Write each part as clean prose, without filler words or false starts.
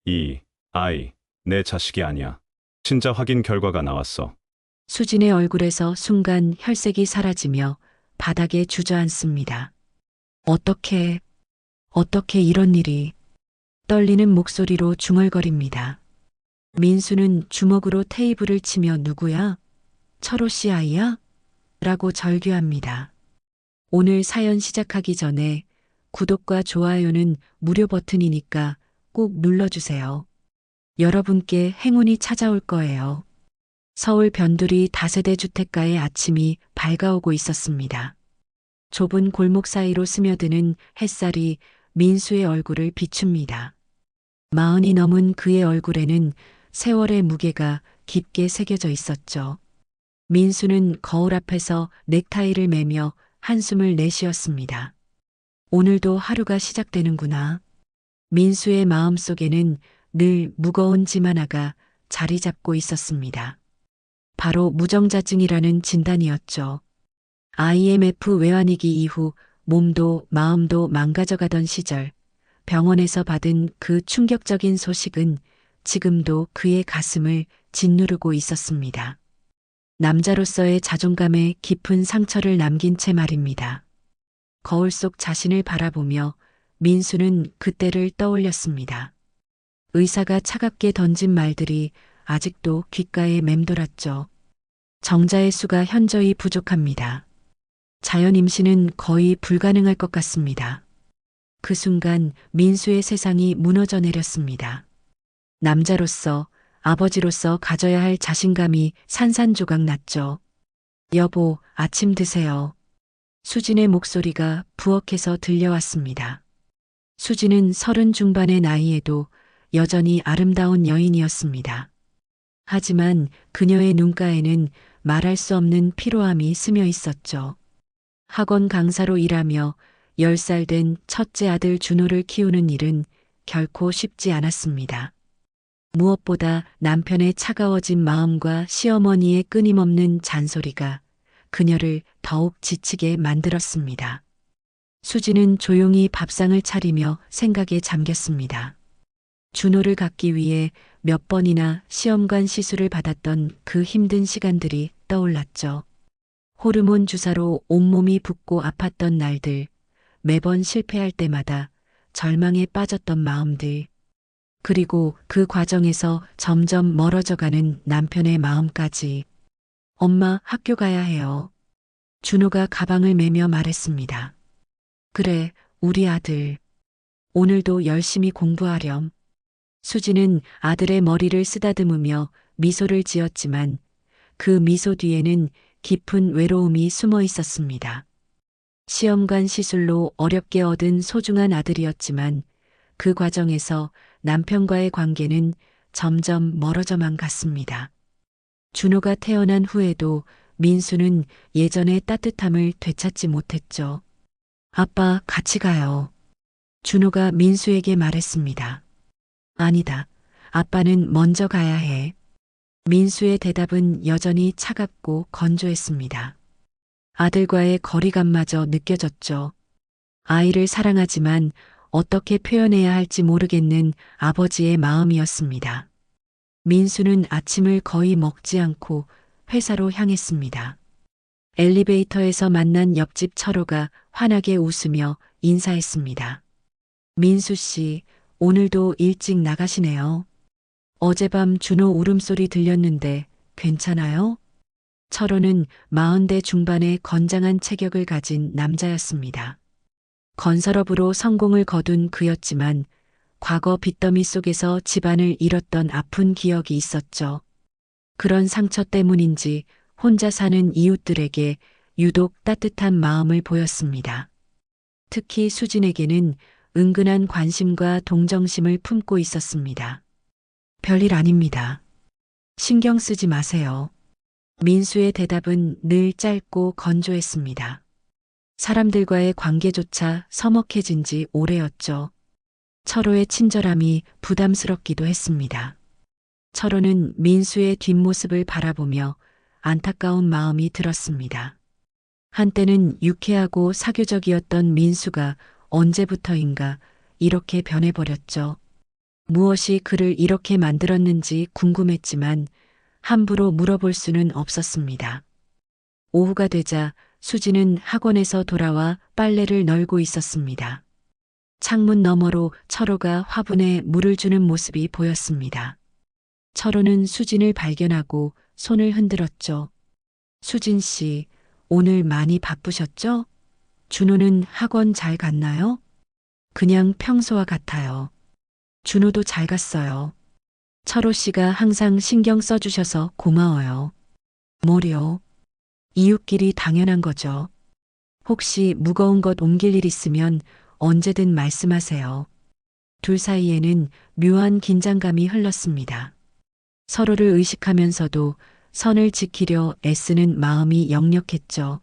이 아이 내 자식이 아니야. 친자 확인 결과가 나왔어. 수진의 얼굴에서 순간 혈색이 사라지며 바닥에 주저앉습니다. 어떻게 이런 일이. 떨리는 목소리로 중얼거립니다. 민수는 주먹으로 테이블을 치며 누구야? 철호 씨 아이야? 라고 절규합니다. 오늘 사연 시작하기 전에 구독과 좋아요는 무료 버튼이니까 꼭 눌러주세요. 여러분께 행운이 찾아올 거예요. 서울 변두리 다세대 주택가의 아침이 밝아오고 있었습니다. 좁은 골목 사이로 스며드는 햇살이 민수의 얼굴을 비춥니다. 40이 넘은 그의 얼굴에는 세월의 무게가 깊게 새겨져 있었죠. 민수는 거울 앞에서 넥타이를 매며 한숨을 내쉬었습니다. 오늘도 하루가 시작되는구나. 민수의 마음속에는 늘 무거운 짐 하나가 자리 잡고 있었습니다. 바로 무정자증이라는 진단이었죠. IMF 외환위기 이후 몸도 마음도 망가져가던 시절 병원에서 받은 그 충격적인 소식은 지금도 그의 가슴을 짓누르고 있었습니다. 남자로서의 자존감에 깊은 상처를 남긴 채 말입니다. 거울 속 자신을 바라보며 민수는 그때를 떠올렸습니다. 의사가 차갑게 던진 말들이 아직도 귓가에 맴돌았죠. 정자의 수가 현저히 부족합니다. 자연 임신은 거의 불가능할 것 같습니다. 그 순간 민수의 세상이 무너져 내렸습니다. 남자로서, 아버지로서 가져야 할 자신감이 산산조각 났죠. 여보, 아침 드세요. 수진의 목소리가 부엌에서 들려왔습니다. 수진은 30 중반의 나이에도 여전히 아름다운 여인이었습니다. 하지만 그녀의 눈가에는 말할 수 없는 피로함이 스며 있었죠. 학원 강사로 일하며 10살 된 첫째 아들 준호를 키우는 일은 결코 쉽지 않았습니다. 무엇보다 남편의 차가워진 마음과 시어머니의 끊임없는 잔소리가 그녀를 더욱 지치게 만들었습니다. 수지는 조용히 밥상을 차리며 생각에 잠겼습니다. 준호를 갖기 위해 몇 번이나 시험관 시술을 받았던 그 힘든 시간들이 떠올랐죠. 호르몬 주사로 온몸이 붓고 아팠던 날들, 매번 실패할 때마다 절망에 빠졌던 마음들, 그리고 그 과정에서 점점 멀어져가는 남편의 마음까지. 엄마, 학교 가야 해요. 준호가 가방을 매며 말했습니다. 그래, 우리 아들. 오늘도 열심히 공부하렴. 수지는 아들의 머리를 쓰다듬으며 미소를 지었지만 그 미소 뒤에는 깊은 외로움이 숨어 있었습니다. 시험관 시술로 어렵게 얻은 소중한 아들이었지만 그 과정에서 남편과의 관계는 점점 멀어져만 갔습니다. 준호가 태어난 후에도 민수는 예전의 따뜻함을 되찾지 못했죠. 아빠, 같이 가요. 준호가 민수에게 말했습니다. 아니다. 아빠는 먼저 가야 해. 민수의 대답은 여전히 차갑고 건조했습니다. 아들과의 거리감마저 느껴졌죠. 아이를 사랑하지만 어떻게 표현해야 할지 모르겠는 아버지의 마음이었습니다. 민수는 아침을 거의 먹지 않고 회사로 향했습니다. 엘리베이터에서 만난 옆집 철호가 환하게 웃으며 인사했습니다. 민수 씨, 오늘도 일찍 나가시네요. 어젯밤 준호 울음소리 들렸는데 괜찮아요? 철호는 40대 중반의 건장한 체격을 가진 남자였습니다. 건설업으로 성공을 거둔 그였지만 과거 빚더미 속에서 집안을 잃었던 아픈 기억이 있었죠. 그런 상처 때문인지 혼자 사는 이웃들에게 유독 따뜻한 마음을 보였습니다. 특히 수진에게는 은근한 관심과 동정심을 품고 있었습니다. 별일 아닙니다. 신경 쓰지 마세요. 민수의 대답은 늘 짧고 건조했습니다. 사람들과의 관계조차 서먹해진 지 오래였죠. 철호의 친절함이 부담스럽기도 했습니다. 철호는 민수의 뒷모습을 바라보며 안타까운 마음이 들었습니다. 한때는 유쾌하고 사교적이었던 민수가 언제부터인가 이렇게 변해버렸죠. 무엇이 그를 이렇게 만들었는지 궁금했지만 함부로 물어볼 수는 없었습니다. 오후가 되자 수지는 학원에서 돌아와 빨래를 널고 있었습니다. 창문 너머로 철호가 화분에 물을 주는 모습이 보였습니다. 철호는 수진을 발견하고 손을 흔들었죠. 수진 씨, 오늘 많이 바쁘셨죠? 준호는 학원 잘 갔나요? 그냥 평소와 같아요. 준호도 잘 갔어요. 철호 씨가 항상 신경 써주셔서 고마워요. 뭐요? 이웃끼리 당연한 거죠. 혹시 무거운 것 옮길 일 있으면 언제든 말씀하세요. 둘 사이에는 묘한 긴장감이 흘렀습니다. 서로를 의식하면서도 선을 지키려 애쓰는 마음이 역력했죠.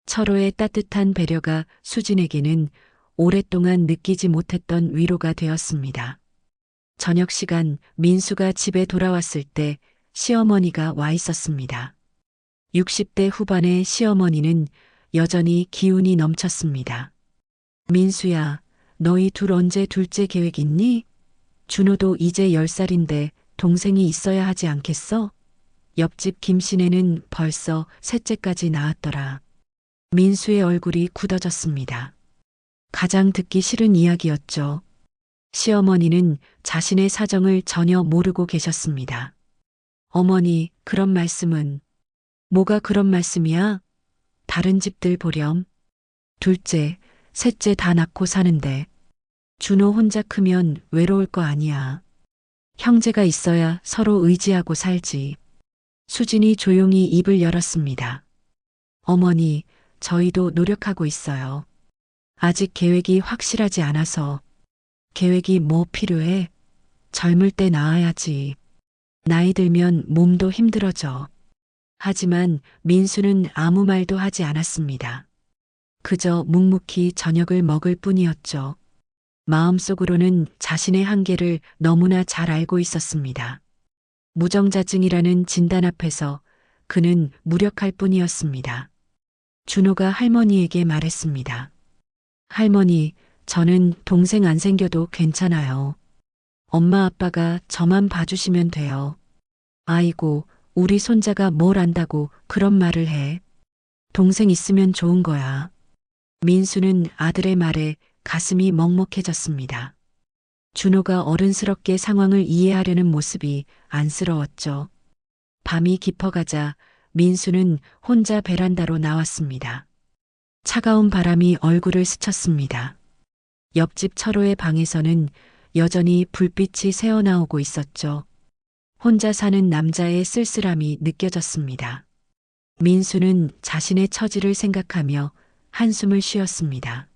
철호의 따뜻한 배려가 수진에게는 오랫동안 느끼지 못했던 위로가 되었습니다. 저녁 시간 민수가 집에 돌아왔을 때 시어머니가 와 있었습니다. 60대 후반의 시어머니는 여전히 기운이 넘쳤습니다. 민수야, 너희 둘 언제 둘째 계획 있니? 준호도 이제 10살인데 동생이 있어야 하지 않겠어? 옆집 김씨네는 벌써 셋째까지 낳았더라. 민수의 얼굴이 굳어졌습니다. 가장 듣기 싫은 이야기였죠. 시어머니는 자신의 사정을 전혀 모르고 계셨습니다. 어머니, 그런 말씀은. 뭐가 그런 말씀이야? 다른 집들 보렴. 둘째, 셋째 다 낳고 사는데. 준호 혼자 크면 외로울 거 아니야. 형제가 있어야 서로 의지하고 살지. 수진이 조용히 입을 열었습니다. 어머니, 저희도 노력하고 있어요. 아직 계획이 확실하지 않아서. 계획이 뭐 필요해? 젊을 때 낳아야지. 나이 들면 몸도 힘들어져. 하지만 민수는 아무 말도 하지 않았습니다. 그저 묵묵히 저녁을 먹을 뿐이었죠. 마음속으로는 자신의 한계를 너무나 잘 알고 있었습니다. 무정자증이라는 진단 앞에서 그는 무력할 뿐이었습니다. 준호가 할머니에게 말했습니다. 할머니, 저는 동생 안 생겨도 괜찮아요. 엄마 아빠가 저만 봐주시면 돼요. 아이고, 우리 손자가 뭘 안다고 그런 말을 해. 동생 있으면 좋은 거야. 민수는 아들의 말에 가슴이 먹먹해졌습니다. 준호가 어른스럽게 상황을 이해하려는 모습이 안쓰러웠죠. 밤이 깊어가자 민수는 혼자 베란다로 나왔습니다. 차가운 바람이 얼굴을 스쳤습니다. 옆집 철호의 방에서는 여전히 불빛이 새어나오고 있었죠. 혼자 사는 남자의 쓸쓸함이 느껴졌습니다. 민수는 자신의 처지를 생각하며 한숨을 쉬었습니다.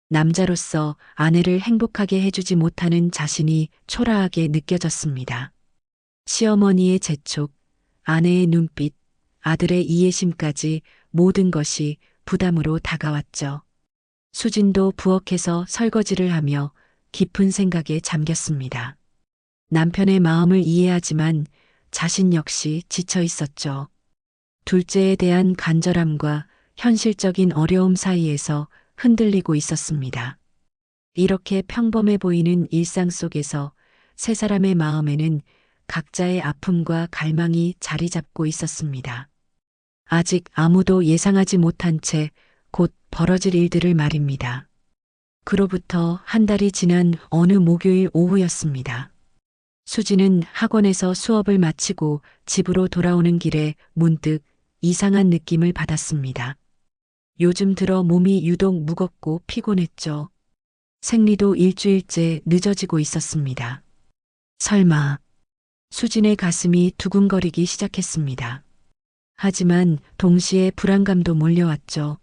남자로서 아내를 행복하게 해주지 못하는 자신이 초라하게 느껴졌습니다. 시어머니의 재촉, 아내의 눈빛, 아들의 이해심까지 모든 것이 부담으로 다가왔죠. 수진도 부엌에서 설거지를 하며 깊은 생각에 잠겼습니다. 남편의 마음을 이해하지만 자신 역시 지쳐 있었죠. 둘째에 대한 간절함과 현실적인 어려움 사이에서 흔들리고 있었습니다. 이렇게 평범해 보이는 일상 속에서 세 사람의 마음에는 각자의 아픔과 갈망이 자리 잡고 있었습니다. 아직 아무도 예상하지 못한 채 곧 벌어질 일들을 말입니다. 그로부터 한 달이 지난 어느 목요일 오후였습니다. 수지는 학원에서 수업을 마치고 집으로 돌아오는 길에 문득 이상한 느낌을 받았습니다. 요즘 들어 몸이 유독 무겁고 피곤했죠. 생리도 일주일째 늦어지고 있었습니다. 설마. 수진의 가슴이 두근거리기 시작했습니다. 하지만 동시에 불안감도 몰려왔죠.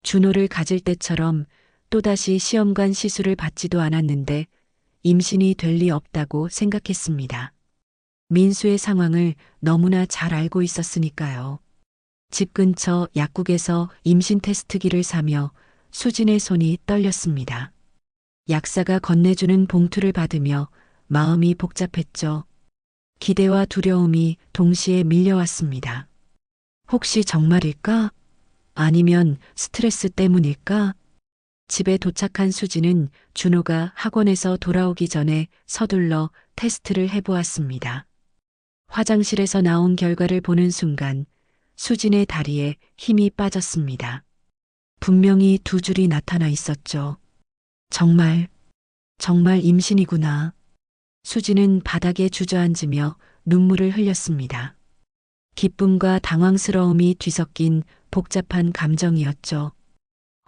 준호를 가질 때처럼 또다시 시험관 시술을 받지도 않았는데 임신이 될 리 없다고 생각했습니다. 민수의 상황을 너무나 잘 알고 있었으니까요. 집 근처 약국에서 임신 테스트기를 사며 수진의 손이 떨렸습니다. 약사가 건네주는 봉투를 받으며 마음이 복잡했죠. 기대와 두려움이 동시에 밀려왔습니다. 혹시 정말일까? 아니면 스트레스 때문일까? 집에 도착한 수지는 준호가 학원에서 돌아오기 전에 서둘러 테스트를 해보았습니다. 화장실에서 나온 결과를 보는 순간 수진의 다리에 힘이 빠졌습니다. 분명히 두 줄이 나타나 있었죠. 정말 임신이구나. 수지는 바닥에 주저앉으며 눈물을 흘렸습니다. 기쁨과 당황스러움이 뒤섞인 복잡한 감정이었죠.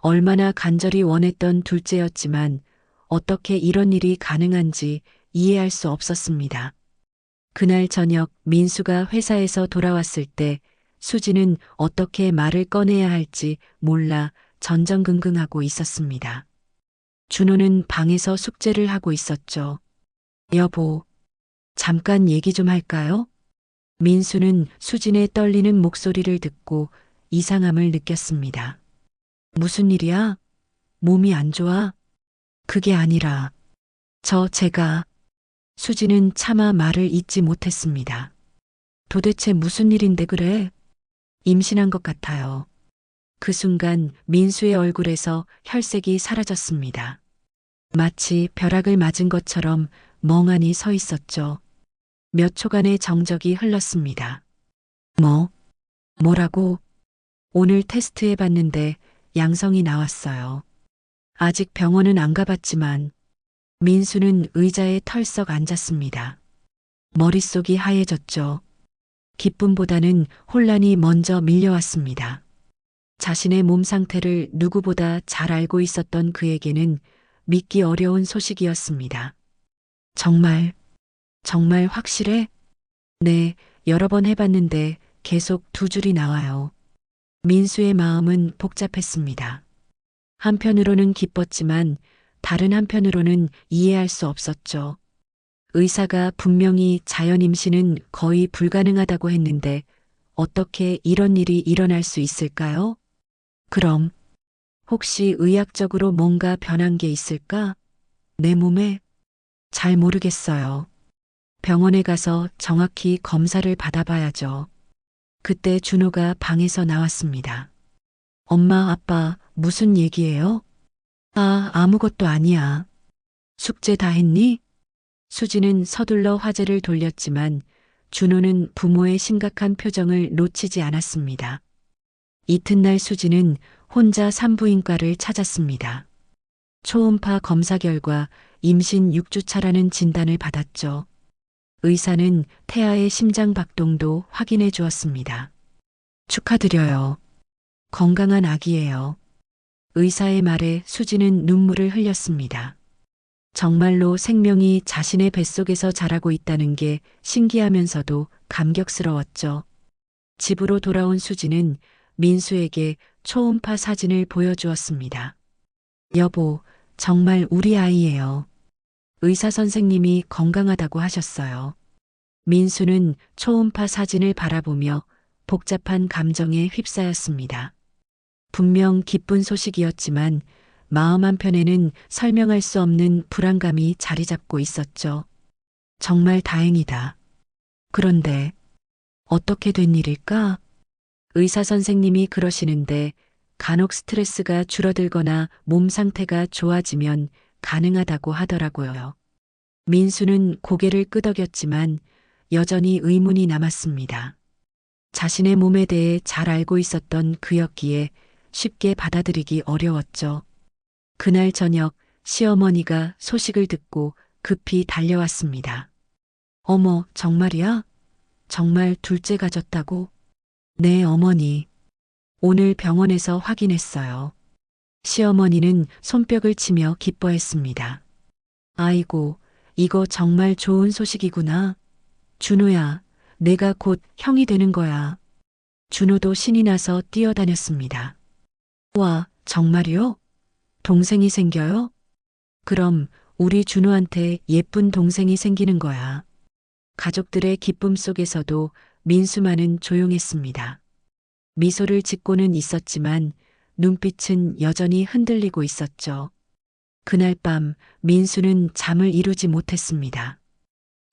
얼마나 간절히 원했던 둘째였지만 어떻게 이런 일이 가능한지 이해할 수 없었습니다. 그날 저녁 민수가 회사에서 돌아왔을 때 수지는 어떻게 말을 꺼내야 할지 몰라 전전긍긍하고 있었습니다. 준호는 방에서 숙제를 하고 있었죠. 여보, 잠깐 얘기 좀 할까요? 민수는 수진의 떨리는 목소리를 듣고 이상함을 느꼈습니다. 무슨 일이야? 몸이 안 좋아? 그게 아니라, 제가, 수진은 차마 말을 잇지 못했습니다. 도대체 무슨 일인데 그래? 임신한 것 같아요. 그 순간 민수의 얼굴에서 혈색이 사라졌습니다. 마치 벼락을 맞은 것처럼 멍하니 서 있었죠. 몇 초간의 정적이 흘렀습니다. 뭐라고? 오늘 테스트해 봤는데 양성이 나왔어요. 아직 병원은 안 가봤지만 민수는 의자에 털썩 앉았습니다. 머릿속이 하얘졌죠. 기쁨보다는 혼란이 먼저 밀려왔습니다. 자신의 몸 상태를 누구보다 잘 알고 있었던 그에게는 믿기 어려운 소식이었습니다. 정말 확실해? 네, 여러 번 해봤는데 계속 두 줄이 나와요. 민수의 마음은 복잡했습니다. 한편으로는 기뻤지만 다른 한편으로는 이해할 수 없었죠. 의사가 분명히 자연 임신은 거의 불가능하다고 했는데 어떻게 이런 일이 일어날 수 있을까요? 그럼 혹시 의학적으로 뭔가 변한 게 있을까? 내 몸에? 잘 모르겠어요. 병원에 가서 정확히 검사를 받아봐야죠. 그때 준호가 방에서 나왔습니다. 엄마, 아빠, 무슨 얘기예요? 아무것도 아니야. 숙제 다 했니? 수지는 서둘러 화제를 돌렸지만 준호는 부모의 심각한 표정을 놓치지 않았습니다. 이튿날 수지는 혼자 산부인과를 찾았습니다. 초음파 검사 결과 임신 6주차라는 진단을 받았죠. 의사는 태아의 심장 박동도 확인해 주었습니다. 축하드려요. 건강한 아기예요. 의사의 말에 수지는 눈물을 흘렸습니다. 정말로 생명이 자신의 뱃속에서 자라고 있다는 게 신기하면서도 감격스러웠죠. 집으로 돌아온 수지는 민수에게 초음파 사진을 보여주었습니다. 여보, 정말 우리 아이예요. 의사 선생님이 건강하다고 하셨어요. 민수는 초음파 사진을 바라보며 복잡한 감정에 휩싸였습니다. 분명 기쁜 소식이었지만 마음 한편에는 설명할 수 없는 불안감이 자리 잡고 있었죠. 정말 다행이다. 그런데 어떻게 된 일일까? 의사 선생님이 그러시는데 간혹 스트레스가 줄어들거나 몸 상태가 좋아지면 가능하다고 하더라고요. 민수는 고개를 끄덕였지만 여전히 의문이 남았습니다. 자신의 몸에 대해 잘 알고 있었던 그였기에 쉽게 받아들이기 어려웠죠. 그날 저녁 시어머니가 소식을 듣고 급히 달려왔습니다. 어머, 정말이야? 정말 둘째 가졌다고? 네, 어머니. 오늘 병원에서 확인했어요. 시어머니는 손뼉을 치며 기뻐했습니다. 아이고, 이거 정말 좋은 소식이구나. 준호야, 내가 곧 형이 되는 거야. 준호도 신이 나서 뛰어다녔습니다. 와, 정말이요? 동생이 생겨요? 그럼 우리 준호한테 예쁜 동생이 생기는 거야. 가족들의 기쁨 속에서도 민수만은 조용했습니다. 미소를 짓고는 있었지만 눈빛은 여전히 흔들리고 있었죠. 그날 밤 민수는 잠을 이루지 못했습니다.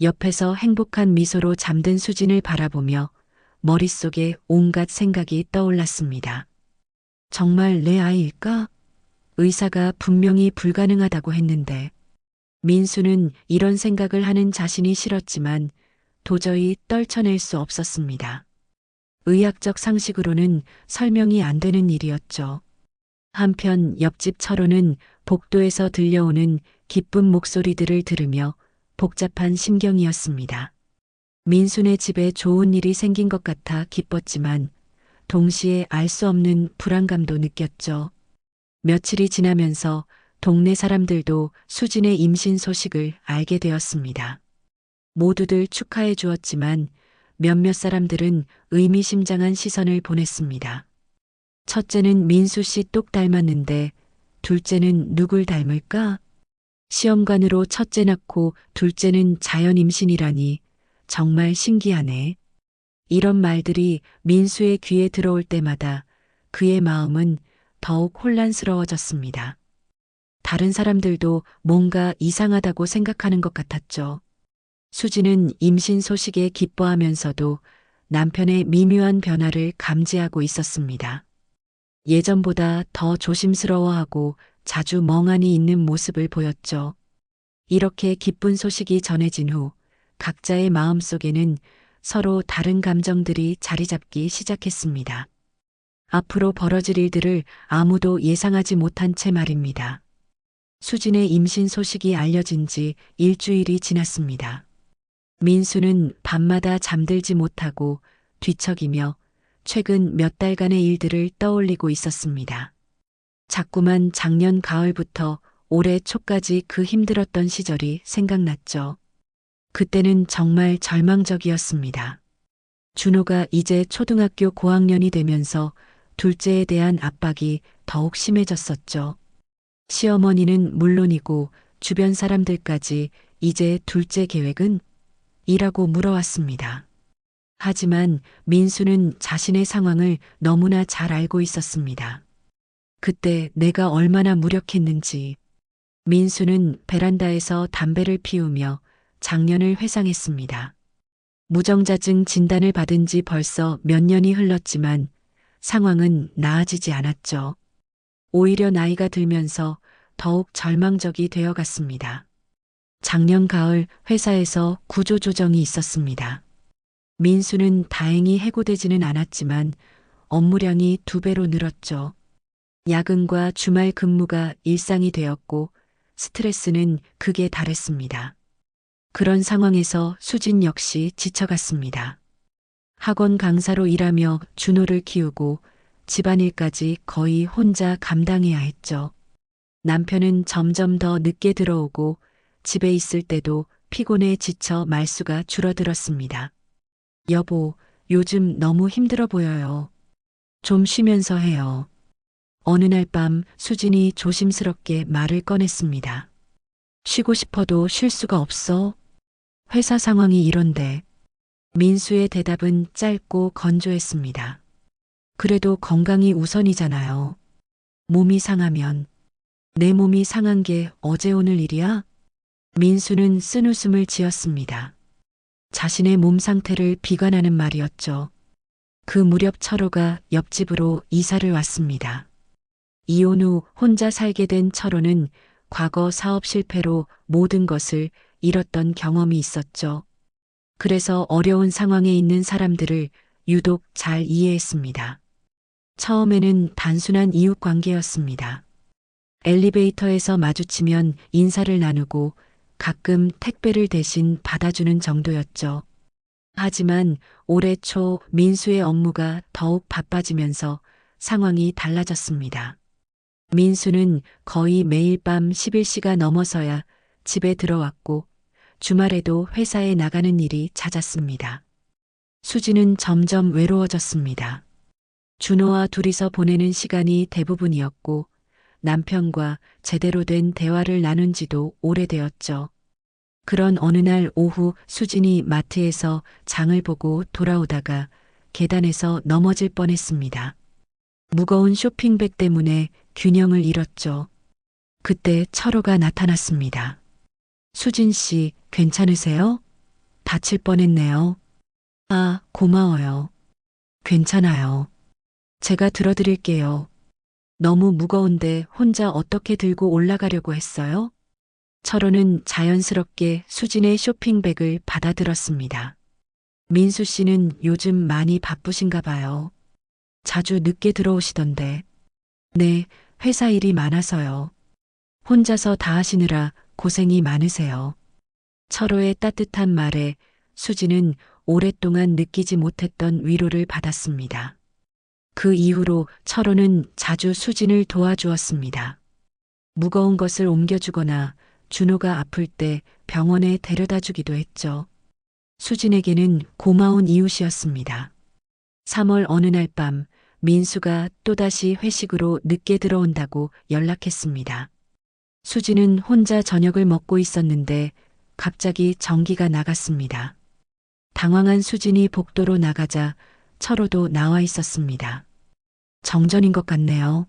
옆에서 행복한 미소로 잠든 수진을 바라보며 머릿속에 온갖 생각이 떠올랐습니다. 정말 내 아이일까? 의사가 분명히 불가능하다고 했는데 민수는 이런 생각을 하는 자신이 싫었지만 도저히 떨쳐낼 수 없었습니다. 의학적 상식으로는 설명이 안 되는 일이었죠. 한편 옆집 철호는 복도에서 들려오는 기쁜 목소리들을 들으며 복잡한 심경이었습니다. 민순의 집에 좋은 일이 생긴 것 같아 기뻤지만 동시에 알 수 없는 불안감도 느꼈죠. 며칠이 지나면서 동네 사람들도 수진의 임신 소식을 알게 되었습니다. 모두들 축하해 주었지만 몇몇 사람들은 의미심장한 시선을 보냈습니다. 첫째는 민수 씨 똑 닮았는데 둘째는 누굴 닮을까? 시험관으로 첫째 낳고 둘째는 자연 임신이라니 정말 신기하네. 이런 말들이 민수의 귀에 들어올 때마다 그의 마음은 더욱 혼란스러워졌습니다. 다른 사람들도 뭔가 이상하다고 생각하는 것 같았죠. 수지는 임신 소식에 기뻐하면서도 남편의 미묘한 변화를 감지하고 있었습니다. 예전보다 더 조심스러워하고 자주 멍하니 있는 모습을 보였죠. 이렇게 기쁜 소식이 전해진 후 각자의 마음속에는 서로 다른 감정들이 자리 잡기 시작했습니다. 앞으로 벌어질 일들을 아무도 예상하지 못한 채 말입니다. 수진의 임신 소식이 알려진 지 일주일이 지났습니다. 민수는 밤마다 잠들지 못하고 뒤척이며 최근 몇 달간의 일들을 떠올리고 있었습니다. 자꾸만 작년 가을부터 올해 초까지 그 힘들었던 시절이 생각났죠. 그때는 정말 절망적이었습니다. 준호가 이제 초등학교 고학년이 되면서 둘째에 대한 압박이 더욱 심해졌었죠. 시어머니는 물론이고 주변 사람들까지 이제 둘째 계획은? 이라고 물어왔습니다. 하지만 민수는 자신의 상황을 너무나 잘 알고 있었습니다. 그때 내가 얼마나 무력했는지. 민수는 베란다에서 담배를 피우며 작년을 회상했습니다. 무정자증 진단을 받은 지 벌써 몇 년이 흘렀지만 상황은 나아지지 않았죠. 오히려 나이가 들면서 더욱 절망적이 되어 갔습니다. 작년 가을 회사에서 구조조정이 있었습니다. 민수는 다행히 해고되지는 않았지만 업무량이 2배로 늘었죠. 야근과 주말 근무가 일상이 되었고 스트레스는 극에 달했습니다. 그런 상황에서 수진 역시 지쳐갔습니다. 학원 강사로 일하며 준호를 키우고 집안일까지 거의 혼자 감당해야 했죠. 남편은 점점 더 늦게 들어오고 집에 있을 때도 피곤해 지쳐 말수가 줄어들었습니다. 여보, 요즘 너무 힘들어 보여요. 좀 쉬면서 해요. 어느 날 밤 수진이 조심스럽게 말을 꺼냈습니다. 쉬고 싶어도 쉴 수가 없어. 회사 상황이 이런데. 민수의 대답은 짧고 건조했습니다. 그래도 건강이 우선이잖아요. 몸이 상하면. 내 몸이 상한 게 어제 오늘 일이야? 민수는 쓴웃음을 지었습니다. 자신의 몸 상태를 비관하는 말이었죠. 그 무렵 철호가 옆집으로 이사를 왔습니다. 이혼 후 혼자 살게 된 철호는 과거 사업 실패로 모든 것을 잃었던 경험이 있었죠. 그래서 어려운 상황에 있는 사람들을 유독 잘 이해했습니다. 처음에는 단순한 이웃 관계였습니다. 엘리베이터에서 마주치면 인사를 나누고 가끔 택배를 대신 받아주는 정도였죠. 하지만 올해 초 민수의 업무가 더욱 바빠지면서 상황이 달라졌습니다. 민수는 거의 매일 밤 11시가 넘어서야 집에 들어왔고 주말에도 회사에 나가는 일이 잦았습니다. 수지는 점점 외로워졌습니다. 준호와 둘이서 보내는 시간이 대부분이었고 남편과 제대로 된 대화를 나눈 지도 오래되었죠. 그런 어느 날 오후 수진이 마트에서 장을 보고 돌아오다가 계단에서 넘어질 뻔했습니다. 무거운 쇼핑백 때문에 균형을 잃었죠. 그때 철호가 나타났습니다. 수진 씨, 괜찮으세요? 다칠 뻔했네요. 아, 고마워요. 괜찮아요. 제가 들어드릴게요. 너무 무거운데 혼자 어떻게 들고 올라가려고 했어요? 철호는 자연스럽게 수진의 쇼핑백을 받아들었습니다. 민수 씨는 요즘 많이 바쁘신가 봐요. 자주 늦게 들어오시던데. 네, 회사 일이 많아서요. 혼자서 다 하시느라 고생이 많으세요. 철호의 따뜻한 말에 수지는 오랫동안 느끼지 못했던 위로를 받았습니다. 그 이후로 철호는 자주 수진을 도와주었습니다. 무거운 것을 옮겨주거나 준호가 아플 때 병원에 데려다 주기도 했죠. 수진에게는 고마운 이웃이었습니다. 3월 어느 날 밤 민수가 또다시 회식으로 늦게 들어온다고 연락했습니다. 수진은 혼자 저녁을 먹고 있었는데 갑자기 전기가 나갔습니다. 당황한 수진이 복도로 나가자 철호도 나와 있었습니다. 정전인 것 같네요.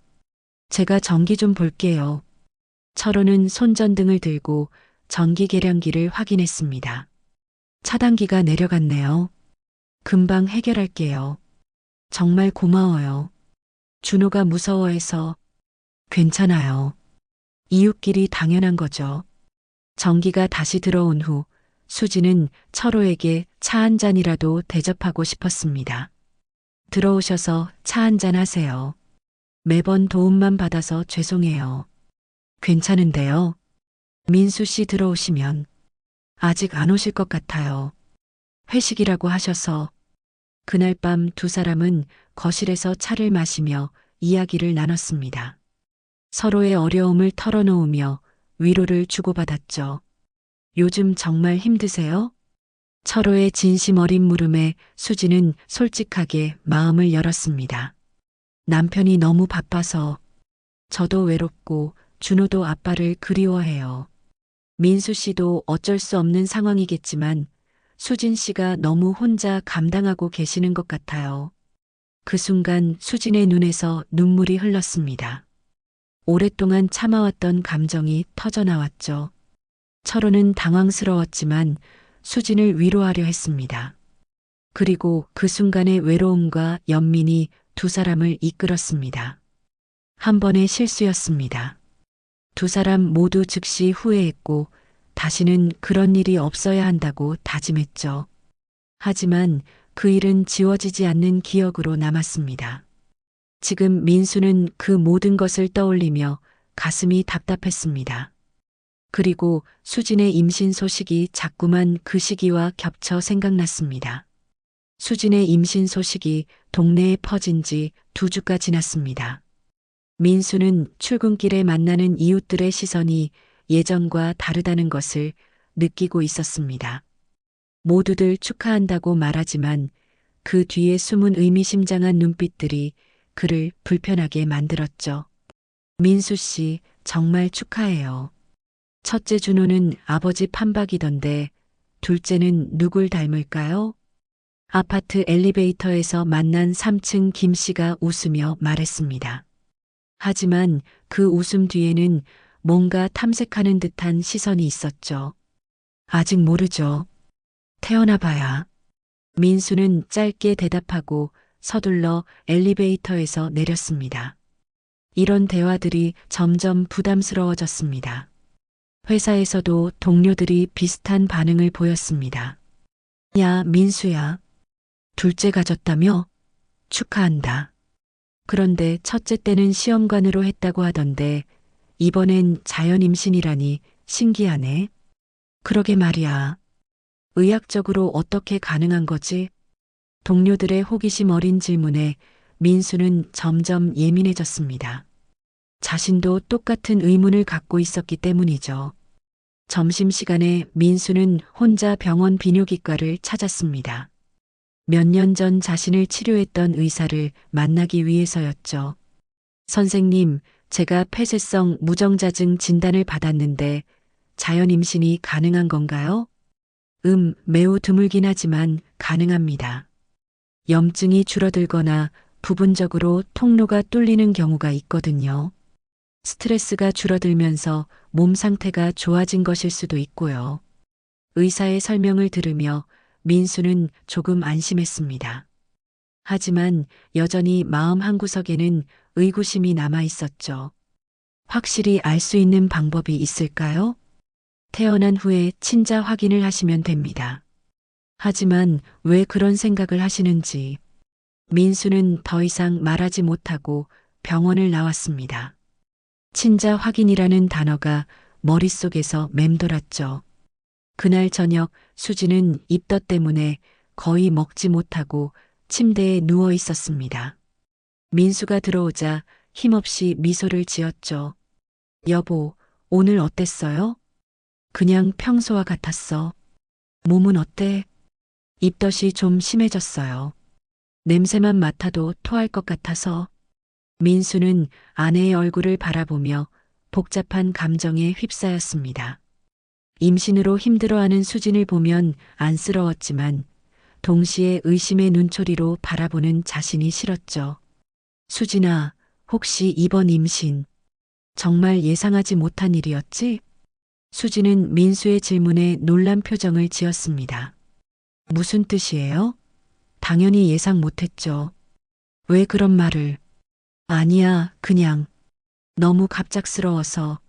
제가 전기 좀 볼게요. 철호는 손전등을 들고 전기 계량기를 확인했습니다. 차단기가 내려갔네요. 금방 해결할게요. 정말 고마워요. 준호가 무서워해서 괜찮아요. 이웃끼리 당연한 거죠. 전기가 다시 들어온 후 수지는 철호에게 차 한 잔이라도 대접하고 싶었습니다. 들어오셔서 차 한 잔 하세요. 매번 도움만 받아서 죄송해요. 괜찮은데요. 민수 씨 들어오시면 아직 안 오실 것 같아요. 회식이라고 하셔서. 그날 밤 두 사람은 거실에서 차를 마시며 이야기를 나눴습니다. 서로의 어려움을 털어놓으며 위로를 주고받았죠. 요즘 정말 힘드세요? 철호의 진심 어린 물음에 수지는 솔직하게 마음을 열었습니다. 남편이 너무 바빠서 저도 외롭고 준호도 아빠를 그리워해요. 민수 씨도 어쩔 수 없는 상황이겠지만 수진 씨가 너무 혼자 감당하고 계시는 것 같아요. 그 순간 수진의 눈에서 눈물이 흘렀습니다. 오랫동안 참아왔던 감정이 터져나왔죠. 철호는 당황스러웠지만 수진을 위로하려 했습니다. 그리고 그 순간의 외로움과 연민이 두 사람을 이끌었습니다. 한 번의 실수였습니다. 두 사람 모두 즉시 후회했고 다시는 그런 일이 없어야 한다고 다짐했죠. 하지만 그 일은 지워지지 않는 기억으로 남았습니다. 지금 민수는 그 모든 것을 떠올리며 가슴이 답답했습니다. 그리고 수진의 임신 소식이 자꾸만 그 시기와 겹쳐 생각났습니다. 수진의 임신 소식이 동네에 퍼진 지 2주가 지났습니다. 민수는 출근길에 만나는 이웃들의 시선이 예전과 다르다는 것을 느끼고 있었습니다. 모두들 축하한다고 말하지만 그 뒤에 숨은 의미심장한 눈빛들이 그를 불편하게 만들었죠. 민수 씨, 정말 축하해요. 첫째 준호는 아버지 판박이던데 둘째는 누굴 닮을까요? 아파트 엘리베이터에서 만난 3층 김 씨가 웃으며 말했습니다. 하지만 그 웃음 뒤에는 뭔가 탐색하는 듯한 시선이 있었죠. 아직 모르죠. 태어나 봐야. 민수는 짧게 대답하고 서둘러 엘리베이터에서 내렸습니다. 이런 대화들이 점점 부담스러워졌습니다. 회사에서도 동료들이 비슷한 반응을 보였습니다. 야, 민수야. 둘째 가졌다며? 축하한다. 그런데 첫째 때는 시험관으로 했다고 하던데 이번엔 자연 임신이라니 신기하네. 그러게 말이야. 의학적으로 어떻게 가능한 거지? 동료들의 호기심 어린 질문에 민수는 점점 예민해졌습니다. 자신도 똑같은 의문을 갖고 있었기 때문이죠. 점심시간에 민수는 혼자 병원 비뇨기과를 찾았습니다. 몇 년 전 자신을 치료했던 의사를 만나기 위해서였죠. 선생님, 제가 폐쇄성 무정자증 진단을 받았는데 자연 임신이 가능한 건가요? 매우 드물긴 하지만 가능합니다. 염증이 줄어들거나 부분적으로 통로가 뚫리는 경우가 있거든요. 스트레스가 줄어들면서 몸 상태가 좋아진 것일 수도 있고요. 의사의 설명을 들으며 민수는 조금 안심했습니다. 하지만 여전히 마음 한구석에는 의구심이 남아 있었죠. 확실히 알 수 있는 방법이 있을까요? 태어난 후에 친자 확인을 하시면 됩니다. 하지만 왜 그런 생각을 하시는지 민수는 더 이상 말하지 못하고 병원을 나왔습니다. 친자 확인이라는 단어가 머릿속에서 맴돌았죠. 그날 저녁 수지는 입덧 때문에 거의 먹지 못하고 침대에 누워 있었습니다. 민수가 들어오자 힘없이 미소를 지었죠. 여보, 오늘 어땠어요? 그냥 평소와 같았어. 몸은 어때? 입덧이 좀 심해졌어요. 냄새만 맡아도 토할 것 같아서. 민수는 아내의 얼굴을 바라보며 복잡한 감정에 휩싸였습니다. 임신으로 힘들어하는 수진을 보면 안쓰러웠지만 동시에 의심의 눈초리로 바라보는 자신이 싫었죠. 수진아, 혹시 이번 임신 정말 예상하지 못한 일이었지? 수진은 민수의 질문에 놀란 표정을 지었습니다. 무슨 뜻이에요? 당연히 예상 못했죠. 왜 그런 말을? 아니야, 그냥 너무 갑작스러워서.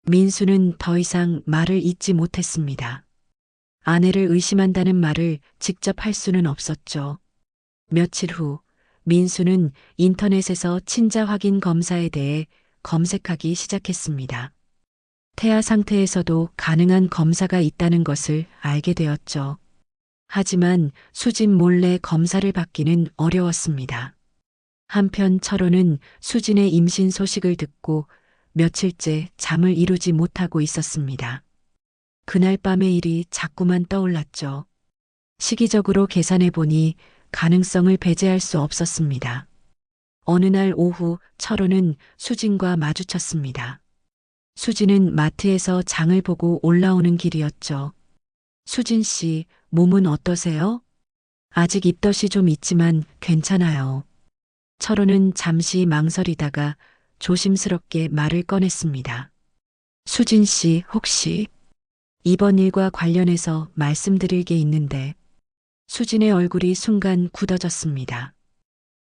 민수는 더 이상 말을 잇지 못했습니다. 아내를 의심한다는 말을 직접 할 수는 없었죠. 며칠 후 민수는 인터넷에서 친자 확인 검사에 대해 검색하기 시작했습니다. 태아 상태에서도 가능한 검사가 있다는 것을 알게 되었죠. 하지만 수진 몰래 검사를 받기는 어려웠습니다. 한편 철호는 수진의 임신 소식을 듣고 며칠째 잠을 이루지 못하고 있었습니다. 그날 밤의 일이 자꾸만 떠올랐죠. 시기적으로 계산해 보니 가능성을 배제할 수 없었습니다. 어느 날 오후 철호는 수진과 마주쳤습니다. 수진은 마트에서 장을 보고 올라오는 길이었죠. 수진 씨, 몸은 어떠세요? 아직 입덧이 좀 있지만 괜찮아요. 철호는 잠시 망설이다가 조심스럽게 말을 꺼냈습니다. 수진 씨, 혹시 이번 일과 관련해서 말씀드릴 게 있는데. 수진의 얼굴이 순간 굳어졌습니다.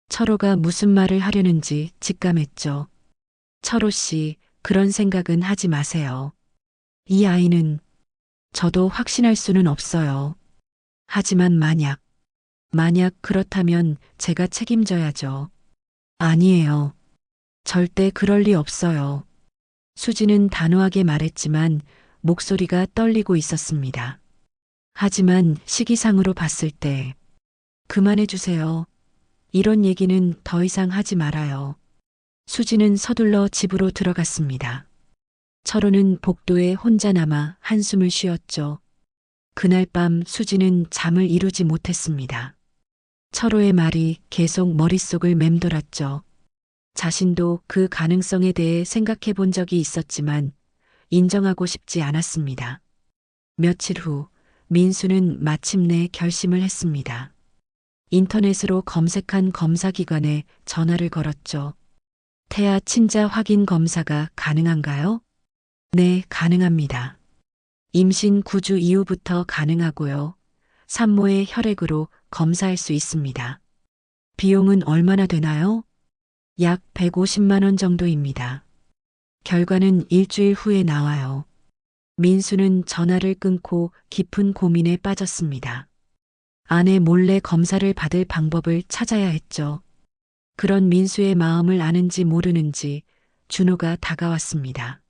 철호가 무슨 말을 하려는지 직감했죠. 철호 씨, 그런 생각은 하지 마세요. 이 아이는 저도 확신할 수는 없어요. 하지만 만약 그렇다면 제가 책임져야죠. 아니에요. 절대 그럴 리 없어요. 수지는 단호하게 말했지만 목소리가 떨리고 있었습니다. 하지만 시기상으로 봤을 때 그만해 주세요. 이런 얘기는 더 이상 하지 말아요. 수지는 서둘러 집으로 들어갔습니다. 철호는 복도에 혼자 남아 한숨을 쉬었죠. 그날 밤 수지는 잠을 이루지 못했습니다. 철호의 말이 계속 머릿속을 맴돌았죠. 자신도 그 가능성에 대해 생각해 본 적이 있었지만 인정하고 싶지 않았습니다. 며칠 후 민수는 마침내 결심을 했습니다. 인터넷으로 검색한 검사기관에 전화를 걸었죠. 태아 친자 확인 검사가 가능한가요? 네, 가능합니다. 임신 9주 이후부터 가능하고요. 산모의 혈액으로 검사할 수 있습니다. 비용은 얼마나 되나요? 약 150만 원 정도입니다. 결과는 일주일 후에 나와요. 민수는 전화를 끊고 깊은 고민에 빠졌습니다. 아내 몰래 검사를 받을 방법을 찾아야 했죠. 그런 민수의 마음을 아는지 모르는지 준호가 다가왔습니다.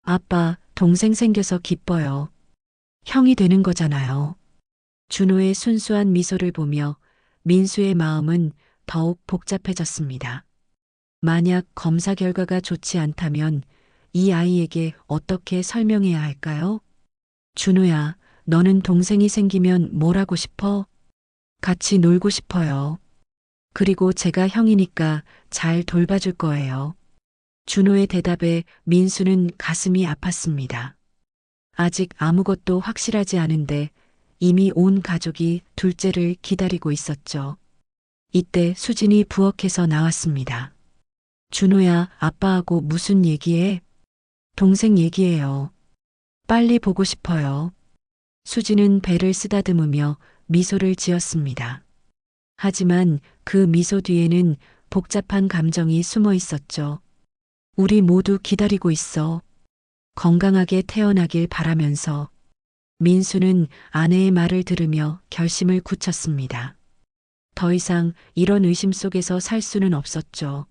아빠, 동생 생겨서 기뻐요. 형이 되는 거잖아요. 준호의 순수한 미소를 보며 민수의 마음은 더욱 복잡해졌습니다. 만약 검사 결과가 좋지 않다면 이 아이에게 어떻게 설명해야 할까요? 준호야, 너는 동생이 생기면 뭘 하고 싶어? 같이 놀고 싶어요. 그리고 제가 형이니까 잘 돌봐줄 거예요. 준호의 대답에 민수는 가슴이 아팠습니다. 아직 아무것도 확실하지 않은데 이미 온 가족이 둘째를 기다리고 있었죠. 이때 수진이 부엌에서 나왔습니다. 준호야, 아빠하고 무슨 얘기해? 동생 얘기해요. 빨리 보고 싶어요. 수진은 배를 쓰다듬으며 미소를 지었습니다. 하지만 그 미소 뒤에는 복잡한 감정이 숨어 있었죠. 우리 모두 기다리고 있어. 건강하게 태어나길 바라면서 민수는 아내의 말을 들으며 결심을 굳혔습니다. 더 이상 이런 의심 속에서 살 수는 없었죠.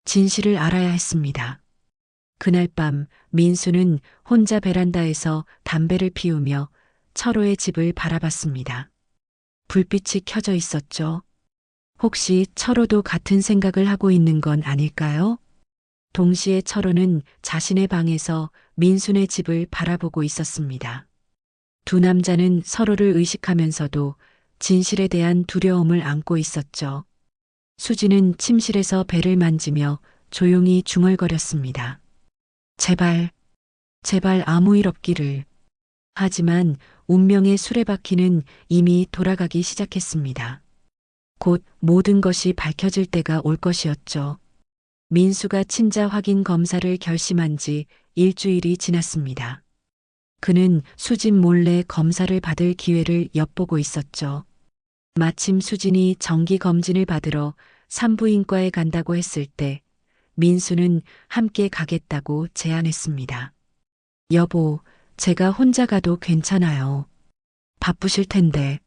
진실을 알아야 했습니다. 그날 밤 민수는 혼자 베란다에서 담배를 피우며 철호의 집을 바라봤습니다. 불빛이 켜져 있었죠. 혹시 철호도 같은 생각을 하고 있는 건 아닐까요? 동시에 철호는 자신의 방에서 민수네 집을 바라보고 있었습니다. 두 남자는 서로를 의식하면서도 진실에 대한 두려움을 안고 있었죠. 수지는 침실에서 배를 만지며 조용히 중얼거렸습니다. 제발, 제발 아무 일 없기를. 하지만 운명의 수레바퀴는 이미 돌아가기 시작했습니다. 곧 모든 것이 밝혀질 때가 올 것이었죠. 민수가 친자 확인 검사를 결심한 지 일주일이 지났습니다. 그는 수진 몰래 검사를 받을 기회를 엿보고 있었죠. 마침 수진이 정기 검진을 받으러 산부인과에 간다고 했을 때 민수는 함께 가겠다고 제안했습니다. 여보, 제가 혼자 가도 괜찮아요. 바쁘실 텐데.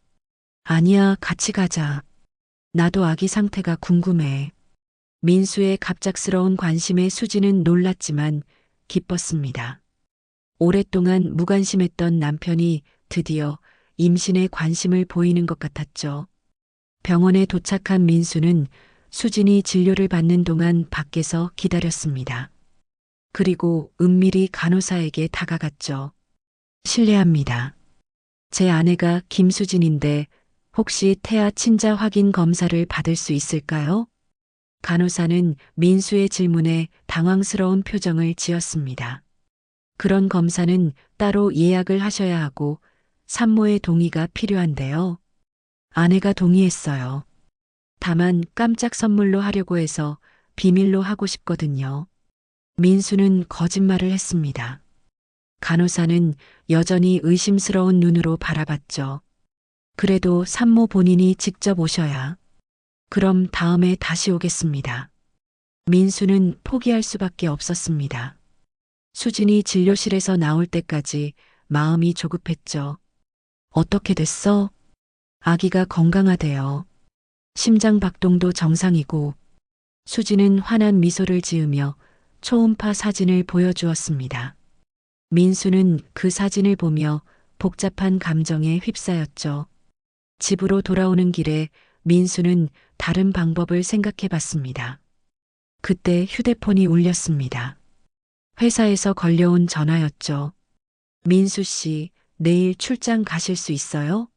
아니야, 같이 가자. 나도 아기 상태가 궁금해. 민수의 갑작스러운 관심에 수지는 놀랐지만 기뻤습니다. 오랫동안 무관심했던 남편이 드디어 임신에 관심을 보이는 것 같았죠. 병원에 도착한 민수는 수진이 진료를 받는 동안 밖에서 기다렸습니다. 그리고 은밀히 간호사에게 다가갔죠. 실례합니다. 제 아내가 김수진인데 혹시 태아 친자 확인 검사를 받을 수 있을까요? 간호사는 민수의 질문에 당황스러운 표정을 지었습니다. 그런 검사는 따로 예약을 하셔야 하고 산모의 동의가 필요한데요. 아내가 동의했어요. 다만 깜짝 선물로 하려고 해서 비밀로 하고 싶거든요. 민수는 거짓말을 했습니다. 간호사는 여전히 의심스러운 눈으로 바라봤죠. 그래도 산모 본인이 직접 오셔야. 그럼 다음에 다시 오겠습니다. 민수는 포기할 수밖에 없었습니다. 수진이 진료실에서 나올 때까지 마음이 조급했죠. 어떻게 됐어? 아기가 건강하대요. 심장 박동도 정상이고. 수진은 환한 미소를 지으며 초음파 사진을 보여주었습니다. 민수는 그 사진을 보며 복잡한 감정에 휩싸였죠. 집으로 돌아오는 길에 민수는 다른 방법을 생각해 봤습니다. 그때 휴대폰이 울렸습니다. 회사에서 걸려온 전화였죠. 민수 씨, 내일 출장 가실 수 있어요?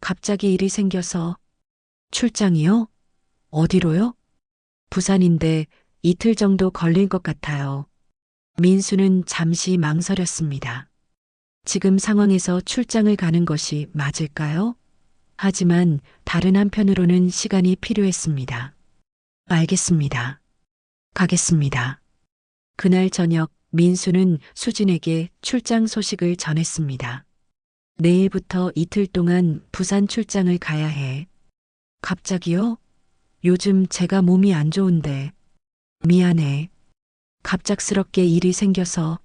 갑자기 일이 생겨서. 출장이요? 어디로요? 부산인데 이틀 정도 걸릴 것 같아요. 민수는 잠시 망설였습니다. 지금 상황에서 출장을 가는 것이 맞을까요? 하지만 다른 한편으로는 시간이 필요했습니다. 알겠습니다. 가겠습니다. 그날 저녁 민수는 수진에게 출장 소식을 전했습니다. 내일부터 이틀 동안 부산 출장을 가야 해. 갑자기요? 요즘 제가 몸이 안 좋은데. 미안해. 갑작스럽게 일이 생겨서.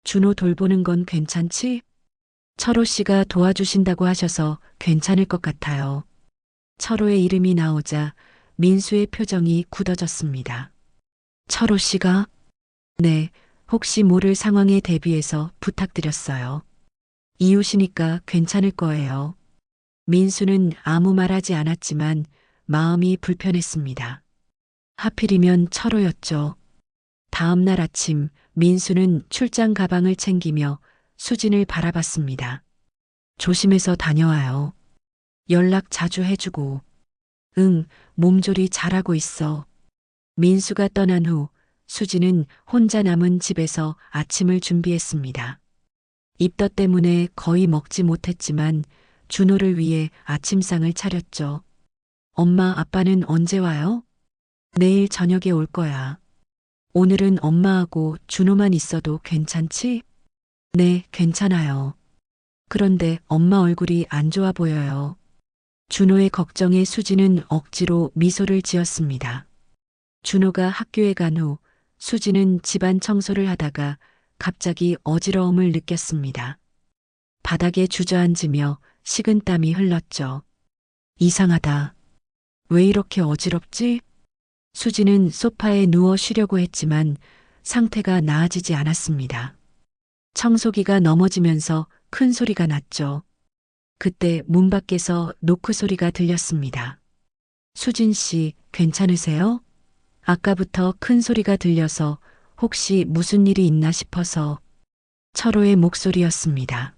준호 돌보는 건 괜찮지? 철호 씨가 도와주신다고 하셔서 괜찮을 것 같아요. 철호의 이름이 나오자 민수의 표정이 굳어졌습니다. 철호 씨가? 네, 혹시 모를 상황에 대비해서 부탁드렸어요. 이웃이니까 괜찮을 거예요. 민수는 아무 말하지 않았지만 마음이 불편했습니다. 하필이면 철호였죠. 다음 날 아침 민수는 출장 가방을 챙기며 수진을 바라봤습니다. 조심해서 다녀와요. 연락 자주 해주고. 응, 몸조리 잘하고 있어. 민수가 떠난 후 수진은 혼자 남은 집에서 아침을 준비했습니다. 입덧 때문에 거의 먹지 못했지만 준호를 위해 아침상을 차렸죠. 엄마, 아빠는 언제 와요? 내일 저녁에 올 거야. 오늘은 엄마하고 준호만 있어도 괜찮지? 네, 괜찮아요. 그런데 엄마 얼굴이 안 좋아 보여요. 준호의 걱정에 수지는 억지로 미소를 지었습니다. 준호가 학교에 간 후 수지는 집안 청소를 하다가 갑자기 어지러움을 느꼈습니다. 바닥에 주저앉으며 식은땀이 흘렀죠. 이상하다. 왜 이렇게 어지럽지? 수지는 소파에 누워 쉬려고 했지만 상태가 나아지지 않았습니다. 청소기가 넘어지면서 큰 소리가 났죠. 그때 문 밖에서 노크 소리가 들렸습니다. 수진 씨, 괜찮으세요? 아까부터 큰 소리가 들려서 혹시 무슨 일이 있나 싶어서. 철호의 목소리였습니다.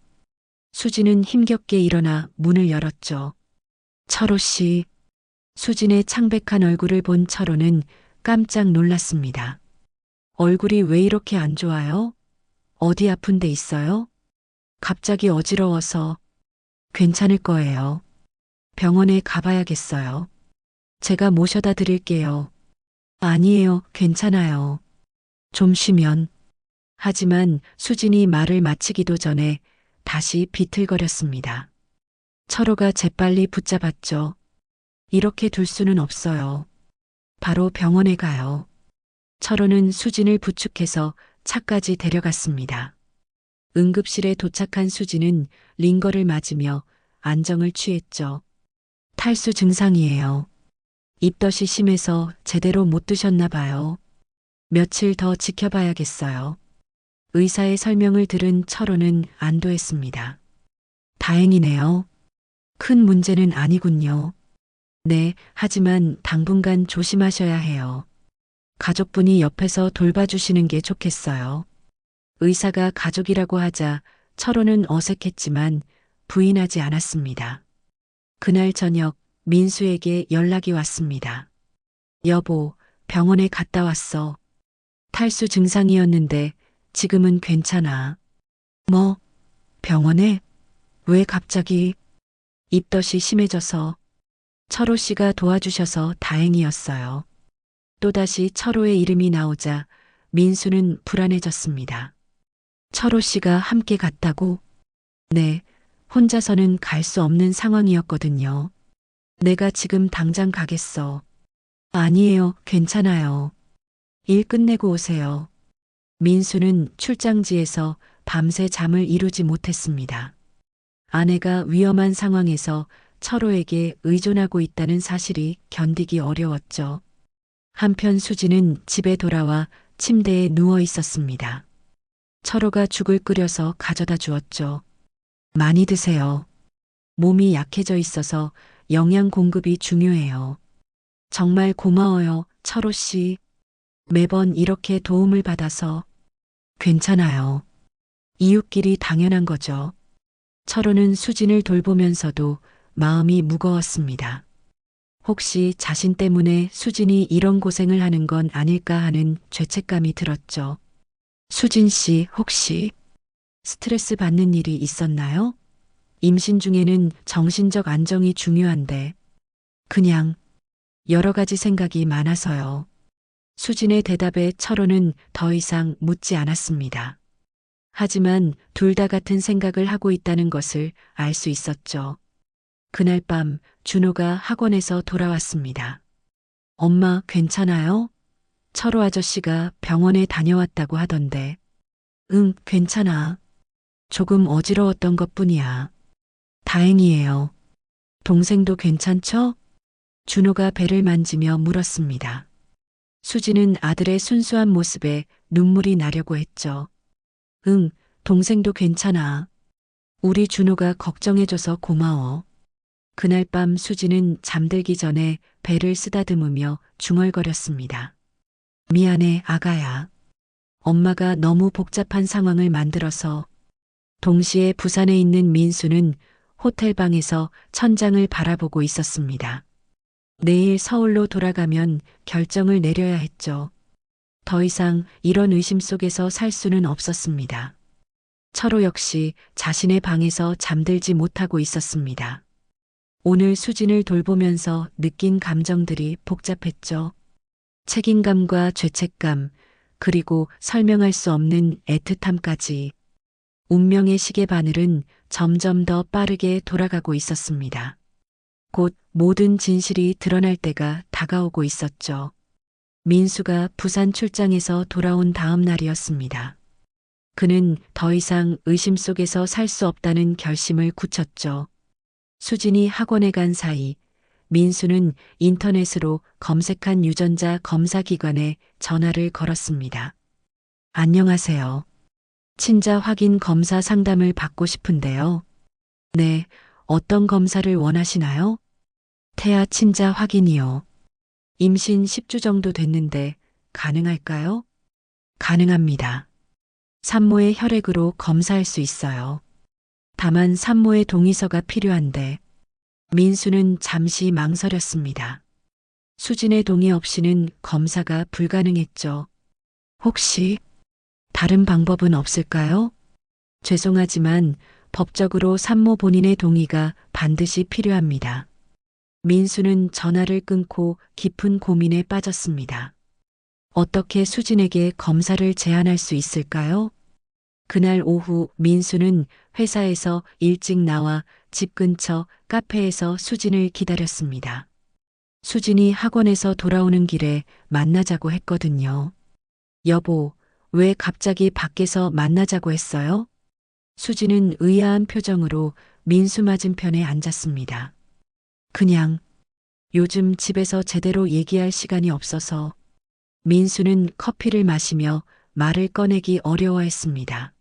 수진은 힘겹게 일어나 문을 열었죠. 철호 씨. 수진의 창백한 얼굴을 본 철호는 깜짝 놀랐습니다. 얼굴이 왜 이렇게 안 좋아요? 어디 아픈 데 있어요? 갑자기 어지러워서. 괜찮을 거예요. 병원에 가봐야겠어요. 제가 모셔다 드릴게요. 아니에요, 괜찮아요. 좀 쉬면. 하지만 수진이 말을 마치기도 전에 다시 비틀거렸습니다. 철호가 재빨리 붙잡았죠. 이렇게 둘 수는 없어요. 바로 병원에 가요. 철호는 수진을 부축해서 차까지 데려갔습니다. 응급실에 도착한 수진은 링거를 맞으며 안정을 취했죠. 탈수 증상이에요. 입덧이 심해서 제대로 못 드셨나 봐요. 며칠 더 지켜봐야겠어요. 의사의 설명을 들은 철호는 안도했습니다. 다행이네요. 큰 문제는 아니군요. 네, 하지만 당분간 조심하셔야 해요. 가족분이 옆에서 돌봐주시는 게 좋겠어요. 의사가 가족이라고 하자 철호는 어색했지만 부인하지 않았습니다. 그날 저녁 민수에게 연락이 왔습니다. 여보, 병원에 갔다 왔어. 탈수 증상이었는데 지금은 괜찮아. 뭐? 병원에? 왜 갑자기? 입덧이 심해져서. 철호 씨가 도와주셔서 다행이었어요. 또다시 철호의 이름이 나오자 민수는 불안해졌습니다. 철호 씨가 함께 갔다고? 네, 혼자서는 갈 수 없는 상황이었거든요. 내가 지금 당장 가겠어. 아니에요, 괜찮아요. 일 끝내고 오세요. 민수는 출장지에서 밤새 잠을 이루지 못했습니다. 아내가 위험한 상황에서 철호에게 의존하고 있다는 사실이 견디기 어려웠죠. 한편 수지는 집에 돌아와 침대에 누워 있었습니다. 철호가 죽을 끓여서 가져다 주었죠. 많이 드세요. 몸이 약해져 있어서 영양 공급이 중요해요. 정말 고마워요, 철호 씨. 매번 이렇게 도움을 받아서. 괜찮아요. 이웃끼리 당연한 거죠. 철호는 수진을 돌보면서도 마음이 무거웠습니다. 혹시 자신 때문에 수진이 이런 고생을 하는 건 아닐까 하는 죄책감이 들었죠. 수진 씨, 혹시 스트레스 받는 일이 있었나요? 임신 중에는 정신적 안정이 중요한데. 그냥 여러 가지 생각이 많아서요. 수진의 대답에 철호는 더 이상 묻지 않았습니다. 하지만 둘 다 같은 생각을 하고 있다는 것을 알 수 있었죠. 그날 밤 준호가 학원에서 돌아왔습니다. 엄마, 괜찮아요? 철호 아저씨가 병원에 다녀왔다고 하던데. 응, 괜찮아. 조금 어지러웠던 것뿐이야. 다행이에요. 동생도 괜찮죠? 준호가 배를 만지며 물었습니다. 수지는 아들의 순수한 모습에 눈물이 나려고 했죠. 응, 동생도 괜찮아. 우리 준호가 걱정해줘서 고마워. 그날 밤 수지는 잠들기 전에 배를 쓰다듬으며 중얼거렸습니다. 미안해, 아가야. 엄마가 너무 복잡한 상황을 만들어서. 동시에 부산에 있는 민수는 호텔방에서 천장을 바라보고 있었습니다. 내일 서울로 돌아가면 결정을 내려야 했죠. 더 이상 이런 의심 속에서 살 수는 없었습니다. 철호 역시 자신의 방에서 잠들지 못하고 있었습니다. 오늘 수진을 돌보면서 느낀 감정들이 복잡했죠. 책임감과 죄책감, 그리고 설명할 수 없는 애틋함까지. 운명의 시계바늘은 점점 더 빠르게 돌아가고 있었습니다. 곧 모든 진실이 드러날 때가 다가오고 있었죠. 민수가 부산 출장에서 돌아온 다음 날이었습니다. 그는 더 이상 의심 속에서 살 수 없다는 결심을 굳혔죠. 수진이 학원에 간 사이 민수는 인터넷으로 검색한 유전자 검사기관에 전화를 걸었습니다. 안녕하세요. 친자 확인 검사 상담을 받고 싶은데요. 네, 어떤 검사를 원하시나요? 태아 친자 확인이요. 임신 10주 정도 됐는데 가능할까요? 가능합니다. 산모의 혈액으로 검사할 수 있어요. 다만 산모의 동의서가 필요한데 민수는 잠시 망설였습니다. 수진의 동의 없이는 검사가 불가능했죠. 혹시 다른 방법은 없을까요? 죄송하지만 법적으로 산모 본인의 동의가 반드시 필요합니다. 민수는 전화를 끊고 깊은 고민에 빠졌습니다. 어떻게 수진에게 검사를 제안할 수 있을까요? 그날 오후 민수는 회사에서 일찍 나와 집 근처 카페에서 수진을 기다렸습니다. 수진이 학원에서 돌아오는 길에 만나자고 했거든요. 여보, 왜 갑자기 밖에서 만나자고 했어요? 수진은 의아한 표정으로 민수 맞은편에 앉았습니다. 그냥 요즘 집에서 제대로 얘기할 시간이 없어서. 민수는 커피를 마시며 말을 꺼내기 어려워했습니다.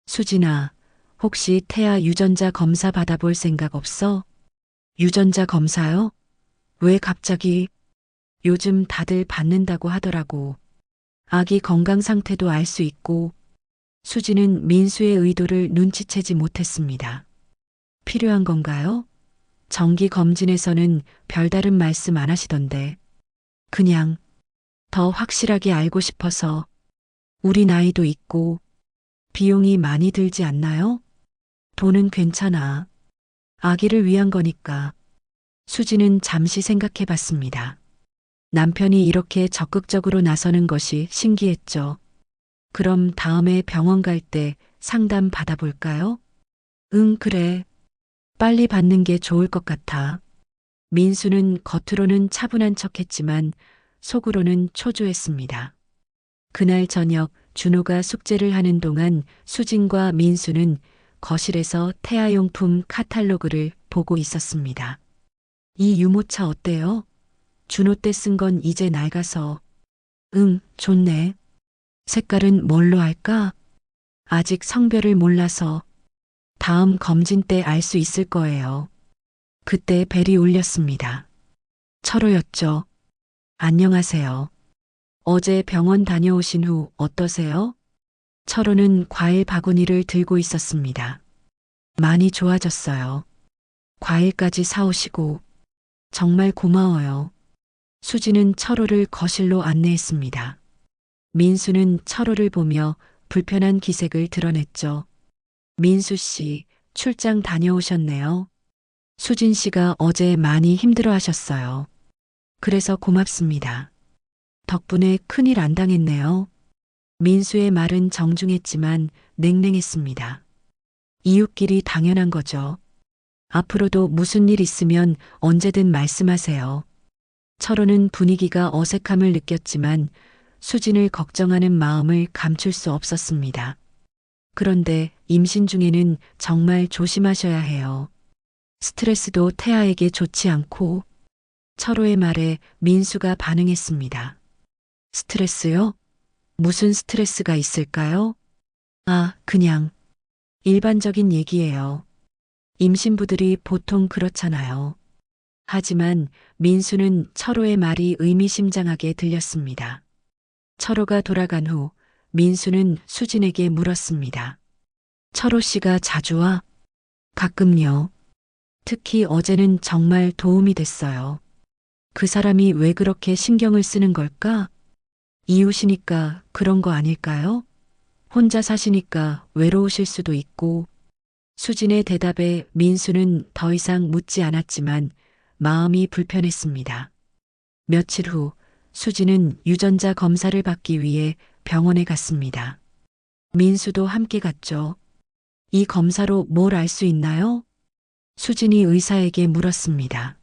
수진아, 혹시 태아 유전자 검사 받아볼 생각 없어? 유전자 검사요? 왜 갑자기? 요즘 다들 받는다고 하더라고. 아기 건강 상태도 알 수 있고. 수진은 민수의 의도를 눈치채지 못했습니다. 필요한 건가요? 정기 검진에서는 별다른 말씀 안 하시던데. 그냥 더 확실하게 알고 싶어서. 우리 나이도 있고 비용이 많이 들지 않나요? 돈은 괜찮아. 아기를 위한 거니까. 수지는 잠시 생각해 봤습니다. 남편이 이렇게 적극적으로 나서는 것이 신기했죠. 그럼 다음에 병원 갈 때 상담 받아볼까요? 응, 그래. 빨리 받는 게 좋을 것 같아. 민수는 겉으로는 차분한 척했지만 속으로는 초조했습니다. 그날 저녁 준호가 숙제를 하는 동안 수진과 민수는 거실에서 태아용품 카탈로그를 보고 있었습니다. 이 유모차 어때요? 준호 때 쓴 건 이제 낡아서. 응, 좋네. 색깔은 뭘로 할까? 아직 성별을 몰라서. 다음 검진 때 알 수 있을 거예요. 그때 벨이 울렸습니다. 철호였죠. 안녕하세요. 어제 병원 다녀오신 후 어떠세요? 철호는 과일 바구니를 들고 있었습니다. 많이 좋아졌어요. 과일까지 사오시고 정말 고마워요. 수지는 철호를 거실로 안내했습니다. 민수는 철호를 보며 불편한 기색을 드러냈죠. 민수 씨, 출장 다녀오셨네요. 수진 씨가 어제 많이 힘들어 하셨어요. 그래서 고맙습니다. 덕분에 큰일 안 당했네요. 민수의 말은 정중했지만 냉랭했습니다. 이웃끼리 당연한 거죠. 앞으로도 무슨 일 있으면 언제든 말씀하세요. 철호는 분위기가 어색함을 느꼈지만 수진을 걱정하는 마음을 감출 수 없었습니다. 그런데 임신 중에는 정말 조심하셔야 해요. 스트레스도 태아에게 좋지 않고. 철호의 말에 민수가 반응했습니다. 스트레스요? 무슨 스트레스가 있을까요? 아, 그냥 일반적인 얘기예요. 임신부들이 보통 그렇잖아요. 하지만 민수는 철호의 말이 의미심장하게 들렸습니다. 철호가 돌아간 후 민수는 수진에게 물었습니다. 철호 씨가 자주 와? 가끔요. 특히 어제는 정말 도움이 됐어요. 그 사람이 왜 그렇게 신경을 쓰는 걸까? 이웃이니까 그런 거 아닐까요? 혼자 사시니까 외로우실 수도 있고. 수진의 대답에 민수는 더 이상 묻지 않았지만 마음이 불편했습니다. 며칠 후 수진은 유전자 검사를 받기 위해 병원에 갔습니다. 민수도 함께 갔죠. 이 검사로 뭘 알 수 있나요? 수진이 의사에게 물었습니다.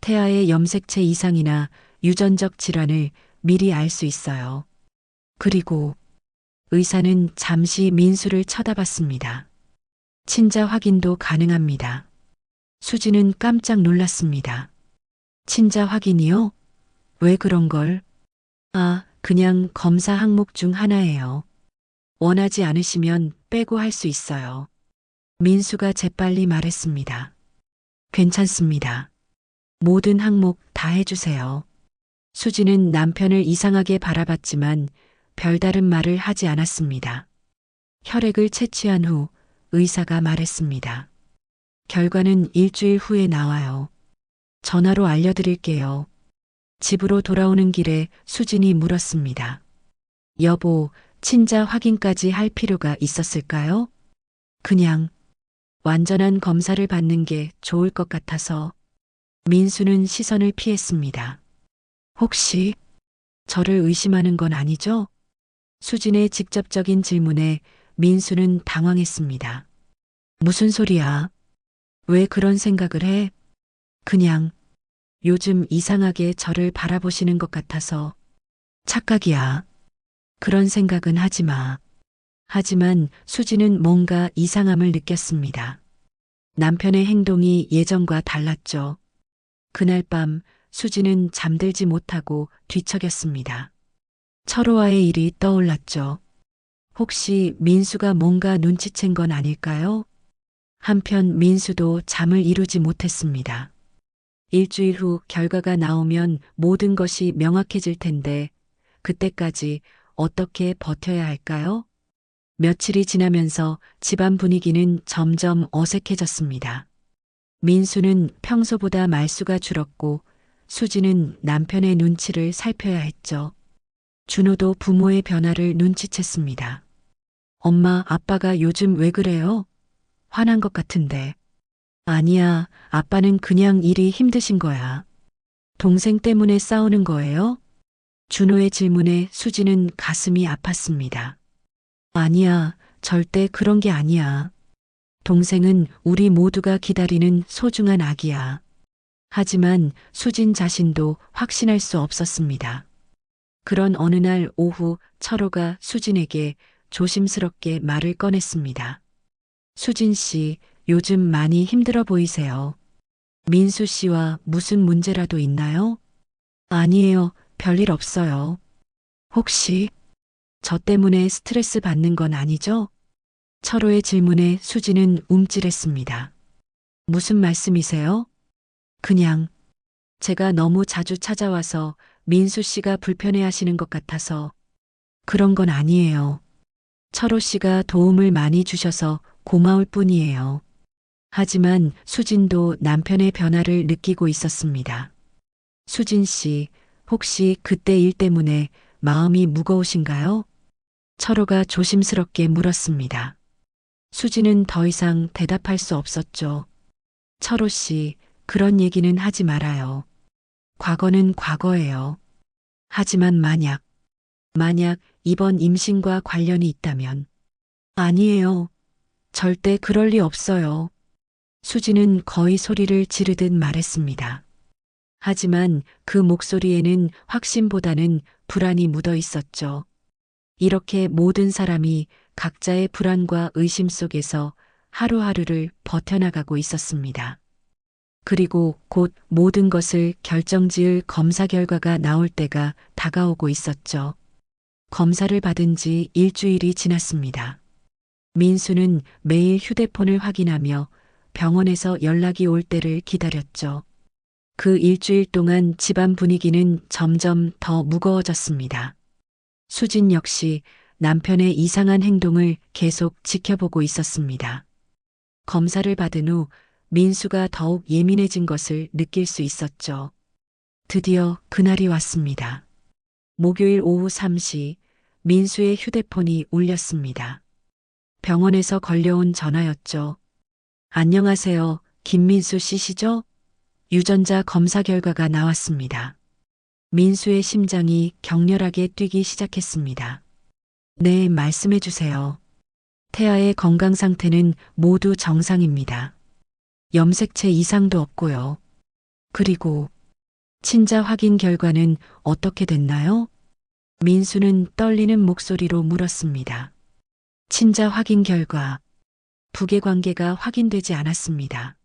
태아의 염색체 이상이나 유전적 질환을 미리 알 수 있어요. 그리고 의사는 잠시 민수를 쳐다봤습니다. 친자 확인도 가능합니다. 수지는 깜짝 놀랐습니다. 친자 확인이요? 왜 그런 걸? 아, 그냥 검사 항목 중 하나예요. 원하지 않으시면 빼고 할 수 있어요. 민수가 재빨리 말했습니다. 괜찮습니다. 모든 항목 다 해주세요. 수지는 남편을 이상하게 바라봤지만 별다른 말을 하지 않았습니다. 혈액을 채취한 후 의사가 말했습니다. 결과는 일주일 후에 나와요. 전화로 알려드릴게요. 집으로 돌아오는 길에 수진이 물었습니다. 여보, 친자 확인까지 할 필요가 있었을까요? 그냥 완전한 검사를 받는 게 좋을 것 같아서. 민수는 시선을 피했습니다. 혹시 저를 의심하는 건 아니죠? 수진의 직접적인 질문에 민수는 당황했습니다. 무슨 소리야? 왜 그런 생각을 해? 그냥 요즘 이상하게 저를 바라보시는 것 같아서. 착각이야. 그런 생각은 하지 마. 하지만 수지는 뭔가 이상함을 느꼈습니다. 남편의 행동이 예전과 달랐죠. 그날 밤 수지는 잠들지 못하고 뒤척였습니다. 철호와의 일이 떠올랐죠. 혹시 민수가 뭔가 눈치챈 건 아닐까요? 한편 민수도 잠을 이루지 못했습니다. 일주일 후 결과가 나오면 모든 것이 명확해질 텐데 그때까지 어떻게 버텨야 할까요? 며칠이 지나면서 집안 분위기는 점점 어색해졌습니다. 민수는 평소보다 말수가 줄었고 수지는 남편의 눈치를 살펴야 했죠. 준호도 부모의 변화를 눈치챘습니다. 엄마, 아빠가 요즘 왜 그래요? 화난 것 같은데. 아니야, 아빠는 그냥 일이 힘드신 거야. 동생 때문에 싸우는 거예요? 준호의 질문에 수지는 가슴이 아팠습니다. 아니야, 절대 그런 게 아니야. 동생은 우리 모두가 기다리는 소중한 아기야. 하지만 수진 자신도 확신할 수 없었습니다. 그런 어느 날 오후 철호가 수진에게 조심스럽게 말을 꺼냈습니다. 수진 씨, 요즘 많이 힘들어 보이세요. 민수 씨와 무슨 문제라도 있나요? 아니에요, 별일 없어요. 혹시 저 때문에 스트레스 받는 건 아니죠? 철호의 질문에 수지는 움찔했습니다. 무슨 말씀이세요? 그냥 제가 너무 자주 찾아와서 민수 씨가 불편해 하시는 것 같아서. 그런 건 아니에요. 철호 씨가 도움을 많이 주셔서 고마울 뿐이에요. 하지만 수진도 남편의 변화를 느끼고 있었습니다. 수진 씨, 혹시 그때 일 때문에 마음이 무거우신가요? 철호가 조심스럽게 물었습니다. 수진은 더 이상 대답할 수 없었죠. 철호 씨, 그런 얘기는 하지 말아요. 과거는 과거예요. 하지만 만약 이번 임신과 관련이 있다면. 아니에요. 절대 그럴 리 없어요. 수지는 거의 소리를 지르듯 말했습니다. 하지만 그 목소리에는 확신보다는 불안이 묻어 있었죠. 이렇게 모든 사람이 각자의 불안과 의심 속에서 하루하루를 버텨나가고 있었습니다. 그리고 곧 모든 것을 결정지을 검사 결과가 나올 때가 다가오고 있었죠. 검사를 받은 지 일주일이 지났습니다. 민수는 매일 휴대폰을 확인하며 병원에서 연락이 올 때를 기다렸죠. 그 일주일 동안 집안 분위기는 점점 더 무거워졌습니다. 수진 역시 남편의 이상한 행동을 계속 지켜보고 있었습니다. 검사를 받은 후 민수가 더욱 예민해진 것을 느낄 수 있었죠. 드디어 그날이 왔습니다. 목요일 오후 3시 민수의 휴대폰이 울렸습니다. 병원에서 걸려온 전화였죠. 안녕하세요. 김민수 씨시죠? 유전자 검사 결과가 나왔습니다. 민수의 심장이 격렬하게 뛰기 시작했습니다. 네, 말씀해 주세요. 태아의 건강 상태는 모두 정상입니다. 염색체 이상도 없고요. 그리고 친자 확인 결과는 어떻게 됐나요? 민수는 떨리는 목소리로 물었습니다. 친자 확인 결과, 부계 관계가 확인되지 않았습니다.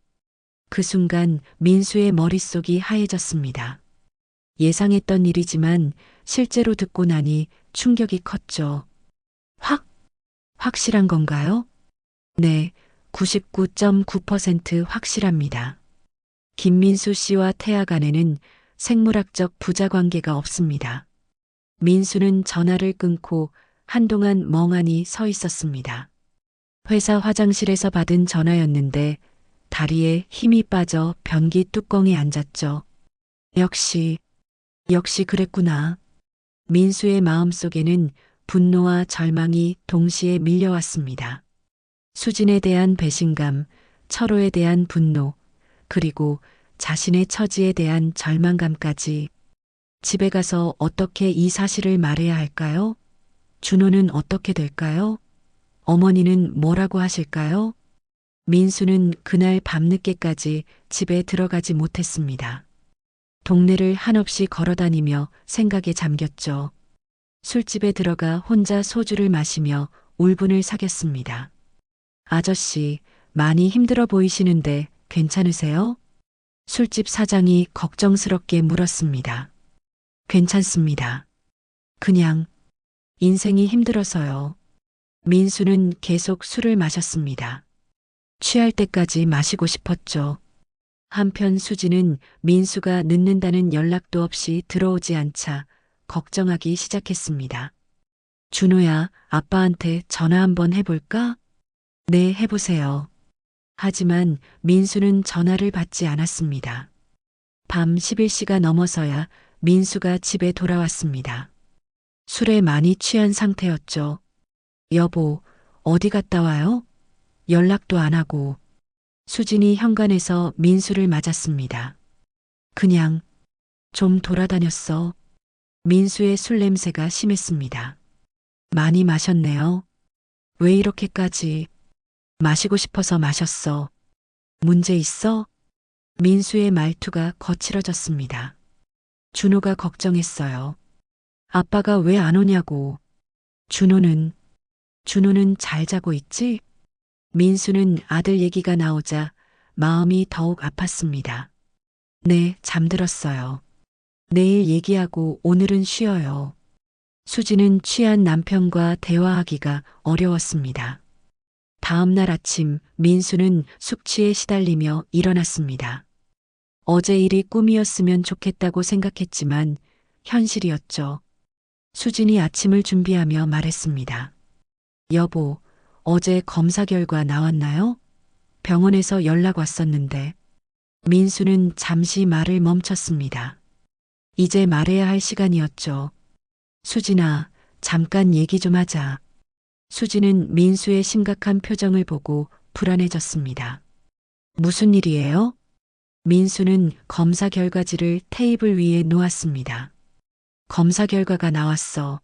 그 순간 민수의 머릿속이 하얘졌습니다. 예상했던 일이지만 실제로 듣고 나니 충격이 컸죠. 확실한 건가요? 네, 99.9% 확실합니다. 김민수 씨와 태아 간에는 생물학적 부자 관계가 없습니다. 민수는 전화를 끊고 한동안 멍하니 서 있었습니다. 회사 화장실에서 받은 전화였는데 다리에 힘이 빠져 변기 뚜껑에 앉았죠. 역시 그랬구나. 민수의 마음속에는 분노와 절망이 동시에 밀려왔습니다. 수진에 대한 배신감, 철호에 대한 분노, 그리고 자신의 처지에 대한 절망감까지. 집에 가서 어떻게 이 사실을 말해야 할까요? 준호는 어떻게 될까요? 어머니는 뭐라고 하실까요? 민수는 그날 밤늦게까지 집에 들어가지 못했습니다. 동네를 한없이 걸어다니며 생각에 잠겼죠. 술집에 들어가 혼자 소주를 마시며 울분을 사겼습니다. 아저씨, 많이 힘들어 보이시는데 괜찮으세요? 술집 사장이 걱정스럽게 물었습니다. 괜찮습니다. 그냥 인생이 힘들어서요. 민수는 계속 술을 마셨습니다. 취할 때까지 마시고 싶었죠. 한편 수지는 민수가 늦는다는 연락도 없이 들어오지 않자 걱정하기 시작했습니다. 준호야, 아빠한테 전화 한번 해볼까? 네, 해보세요. 하지만 민수는 전화를 받지 않았습니다. 밤 11시가 넘어서야 민수가 집에 돌아왔습니다. 술에 많이 취한 상태였죠. 여보, 어디 갔다 와요? 연락도 안 하고. 수진이 현관에서 민수를 맞았습니다. 그냥 좀 돌아다녔어. 민수의 술 냄새가 심했습니다. 많이 마셨네요. 왜 이렇게까지? 마시고 싶어서 마셨어. 문제 있어? 민수의 말투가 거칠어졌습니다. 준호가 걱정했어요. 아빠가 왜 안 오냐고. 준호는 잘 자고 있지? 민수는 아들 얘기가 나오자 마음이 더욱 아팠습니다. 네, 잠들었어요. 내일 얘기하고 오늘은 쉬어요. 수지는 취한 남편과 대화하기가 어려웠습니다. 다음 날 아침 민수는 숙취에 시달리며 일어났습니다. 어제 일이 꿈이었으면 좋겠다고 생각했지만 현실이었죠. 수진이 아침을 준비하며 말했습니다. 여보, 어제 검사 결과 나왔나요? 병원에서 연락 왔었는데. 민수는 잠시 말을 멈췄습니다. 이제 말해야 할 시간이었죠. 수진아, 잠깐 얘기 좀 하자. 수진은 민수의 심각한 표정을 보고 불안해졌습니다. 무슨 일이에요? 민수는 검사 결과지를 테이블 위에 놓았습니다. 검사 결과가 나왔어.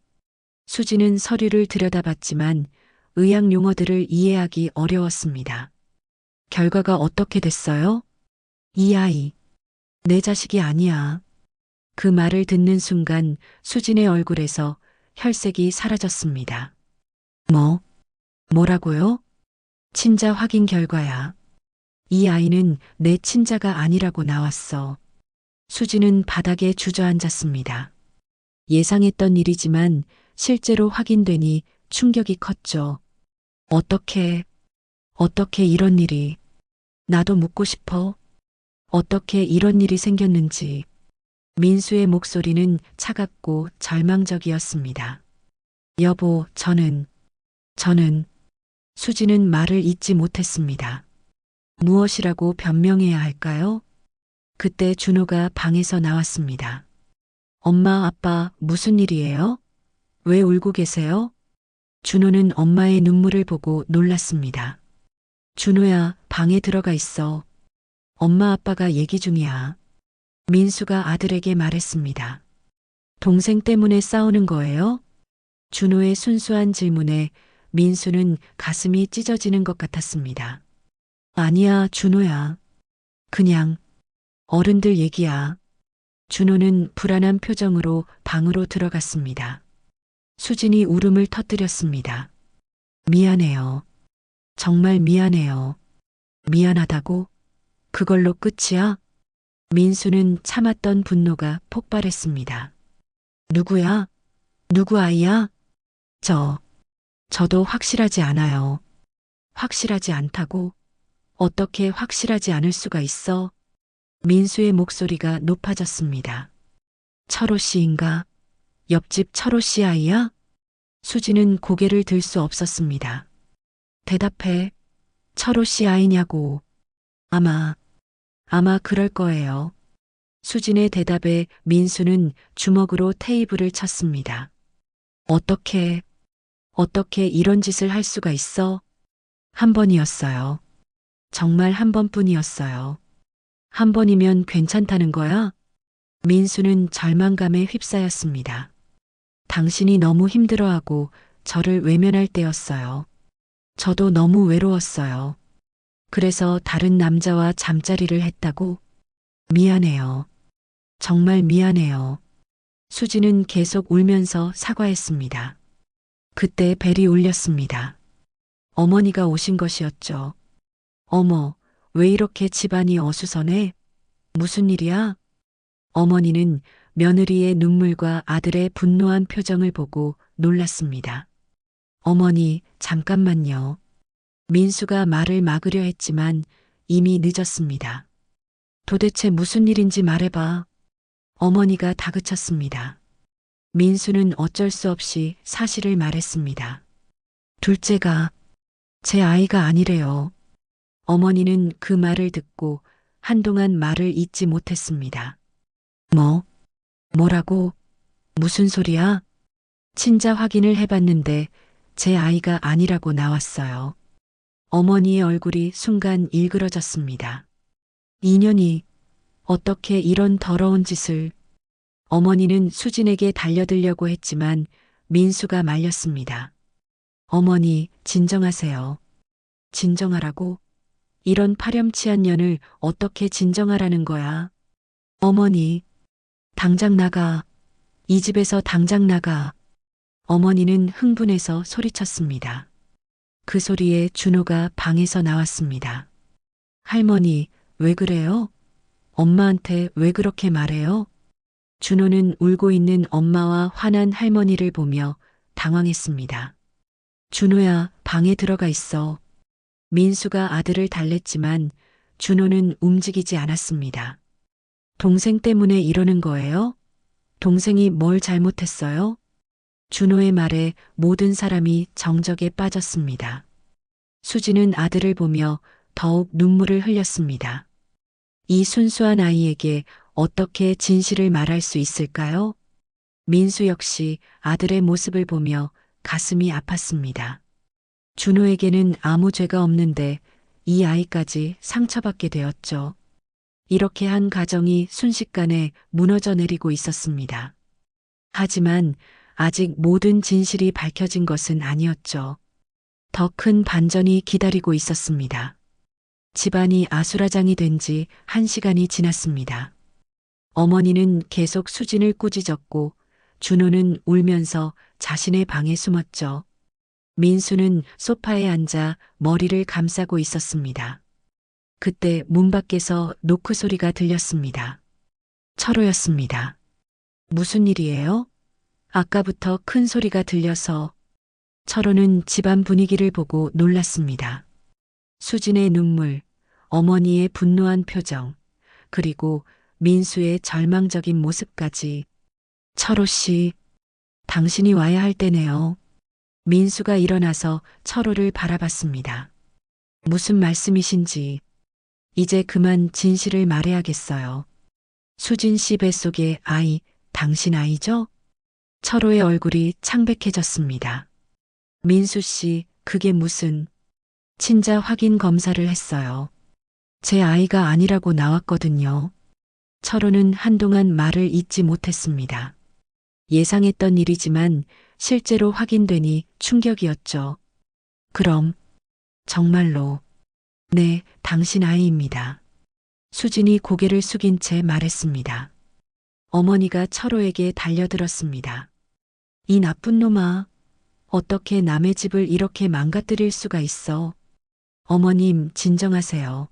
수진은 서류를 들여다봤지만 의학 용어들을 이해하기 어려웠습니다. 결과가 어떻게 됐어요? 이 아이, 내 자식이 아니야. 그 말을 듣는 순간 수진의 얼굴에서 혈색이 사라졌습니다. 뭐라고요? 친자 확인 결과야. 이 아이는 내 친자가 아니라고 나왔어. 수진은 바닥에 주저앉았습니다. 예상했던 일이지만 실제로 확인되니 충격이 컸죠. 어떻게 이런 일이. 나도 묻고 싶어. 어떻게 이런 일이 생겼는지. 민수의 목소리는 차갑고 절망적이었습니다. 여보, 저는. 수지는 말을 잇지 못했습니다. 무엇이라고 변명해야 할까요? 그때 준호가 방에서 나왔습니다. 엄마, 아빠, 무슨 일이에요? 왜 울고 계세요? 준호는 엄마의 눈물을 보고 놀랐습니다. 준호야, 방에 들어가 있어. 엄마, 아빠가 얘기 중이야. 민수가 아들에게 말했습니다. 동생 때문에 싸우는 거예요? 준호의 순수한 질문에 민수는 가슴이 찢어지는 것 같았습니다. 아니야, 준호야. 그냥 어른들 얘기야. 준호는 불안한 표정으로 방으로 들어갔습니다. 수진이 울음을 터뜨렸습니다. 미안해요. 정말 미안해요. 미안하다고? 그걸로 끝이야? 민수는 참았던 분노가 폭발했습니다. 누구야? 누구 아이야? 저도 확실하지 않아요. 확실하지 않다고? 어떻게 확실하지 않을 수가 있어? 민수의 목소리가 높아졌습니다. 철호 씨인가? 옆집 철호 씨 아이야? 수지는 고개를 들 수 없었습니다. 대답해. 철호 씨 아이냐고. 아마 그럴 거예요. 수진의 대답에 민수는 주먹으로 테이블을 쳤습니다. 어떻게 이런 짓을 할 수가 있어? 한 번이었어요. 정말 한 번뿐이었어요. 한 번이면 괜찮다는 거야? 민수는 절망감에 휩싸였습니다. 당신이 너무 힘들어하고 저를 외면할 때였어요. 저도 너무 외로웠어요. 그래서 다른 남자와 잠자리를 했다고? 미안해요. 정말 미안해요. 수지는 계속 울면서 사과했습니다. 그때 벨이 울렸습니다. 어머니가 오신 것이었죠. 어머, 왜 이렇게 집안이 어수선해? 무슨 일이야? 어머니는 며느리의 눈물과 아들의 분노한 표정을 보고 놀랐습니다. 어머니, 잠깐만요. 민수가 말을 막으려 했지만 이미 늦었습니다. 도대체 무슨 일인지 말해봐. 어머니가 다그쳤습니다. 민수는 어쩔 수 없이 사실을 말했습니다. 둘째가 제 아이가 아니래요. 어머니는 그 말을 듣고 한동안 말을 잇지 못했습니다. 뭐라고? 무슨 소리야? 친자 확인을 해봤는데 제 아이가 아니라고 나왔어요. 어머니의 얼굴이 순간 일그러졌습니다. 인연이 어떻게 이런 더러운 짓을. 어머니는 수진에게 달려들려고 했지만 민수가 말렸습니다. 어머니, 진정하세요. 진정하라고? 이런 파렴치한 년을 어떻게 진정하라는 거야? 어머니, 당장 나가. 이 집에서 당장 나가. 어머니는 흥분해서 소리쳤습니다. 그 소리에 준호가 방에서 나왔습니다. 할머니, 왜 그래요? 엄마한테 왜 그렇게 말해요? 준호는 울고 있는 엄마와 화난 할머니를 보며 당황했습니다. 준호야, 방에 들어가 있어. 민수가 아들을 달랬지만 준호는 움직이지 않았습니다. 동생 때문에 이러는 거예요? 동생이 뭘 잘못했어요? 준호의 말에 모든 사람이 정적에 빠졌습니다. 수지는 아들을 보며 더욱 눈물을 흘렸습니다. 이 순수한 아이에게 어떻게 진실을 말할 수 있을까요? 민수 역시 아들의 모습을 보며 가슴이 아팠습니다. 준호에게는 아무 죄가 없는데 이 아이까지 상처받게 되었죠. 이렇게 한 가정이 순식간에 무너져 내리고 있었습니다. 하지만 아직 모든 진실이 밝혀진 것은 아니었죠. 더 큰 반전이 기다리고 있었습니다. 집안이 아수라장이 된 지 1시간이 지났습니다. 어머니는 계속 수진을 꾸짖었고 준호는 울면서 자신의 방에 숨었죠. 민수는 소파에 앉아 머리를 감싸고 있었습니다. 그때 문 밖에서 노크 소리가 들렸습니다. 철호였습니다. 무슨 일이에요? 아까부터 큰 소리가 들려서. 철호는 집안 분위기를 보고 놀랐습니다. 수진의 눈물, 어머니의 분노한 표정, 그리고 민수의 절망적인 모습까지. 철호 씨, 당신이 와야 할 때네요. 민수가 일어나서 철호를 바라봤습니다. 무슨 말씀이신지. 이제 그만 진실을 말해야겠어요. 수진 씨 뱃속의 아이, 당신 아이죠? 철호의 얼굴이 창백해졌습니다. 민수 씨, 그게 무슨. 친자 확인 검사를 했어요. 제 아이가 아니라고 나왔거든요. 철호는 한동안 말을 잇지 못했습니다. 예상했던 일이지만 실제로 확인되니 충격이었죠. 그럼 정말로. 네, 당신 아이입니다. 수진이 고개를 숙인 채 말했습니다. 어머니가 철호에게 달려들었습니다. 이 나쁜 놈아, 어떻게 남의 집을 이렇게 망가뜨릴 수가 있어? 어머님, 진정하세요.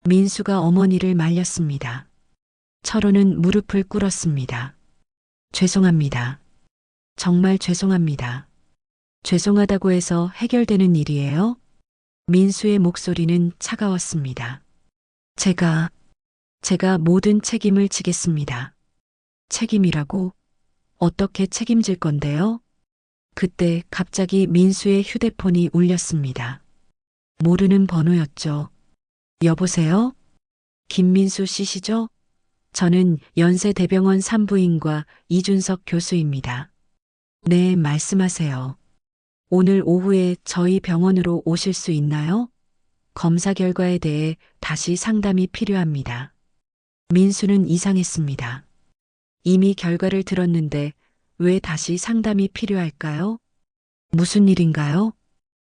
민수가 어머니를 말렸습니다. 철호는 무릎을 꿇었습니다. 죄송합니다. 정말 죄송합니다. 죄송하다고 해서 해결되는 일이에요? 민수의 목소리는 차가웠습니다. 제가 모든 책임을 지겠습니다. 책임이라고? 어떻게 책임질 건데요? 그때 갑자기 민수의 휴대폰이 울렸습니다. 모르는 번호였죠. 여보세요? 김민수 씨시죠? 저는 연세대병원 산부인과 이준석 교수입니다. 네, 말씀하세요. 오늘 오후에 저희 병원으로 오실 수 있나요? 검사 결과에 대해 다시 상담이 필요합니다. 민수는 이상했습니다. 이미 결과를 들었는데 왜 다시 상담이 필요할까요? 무슨 일인가요?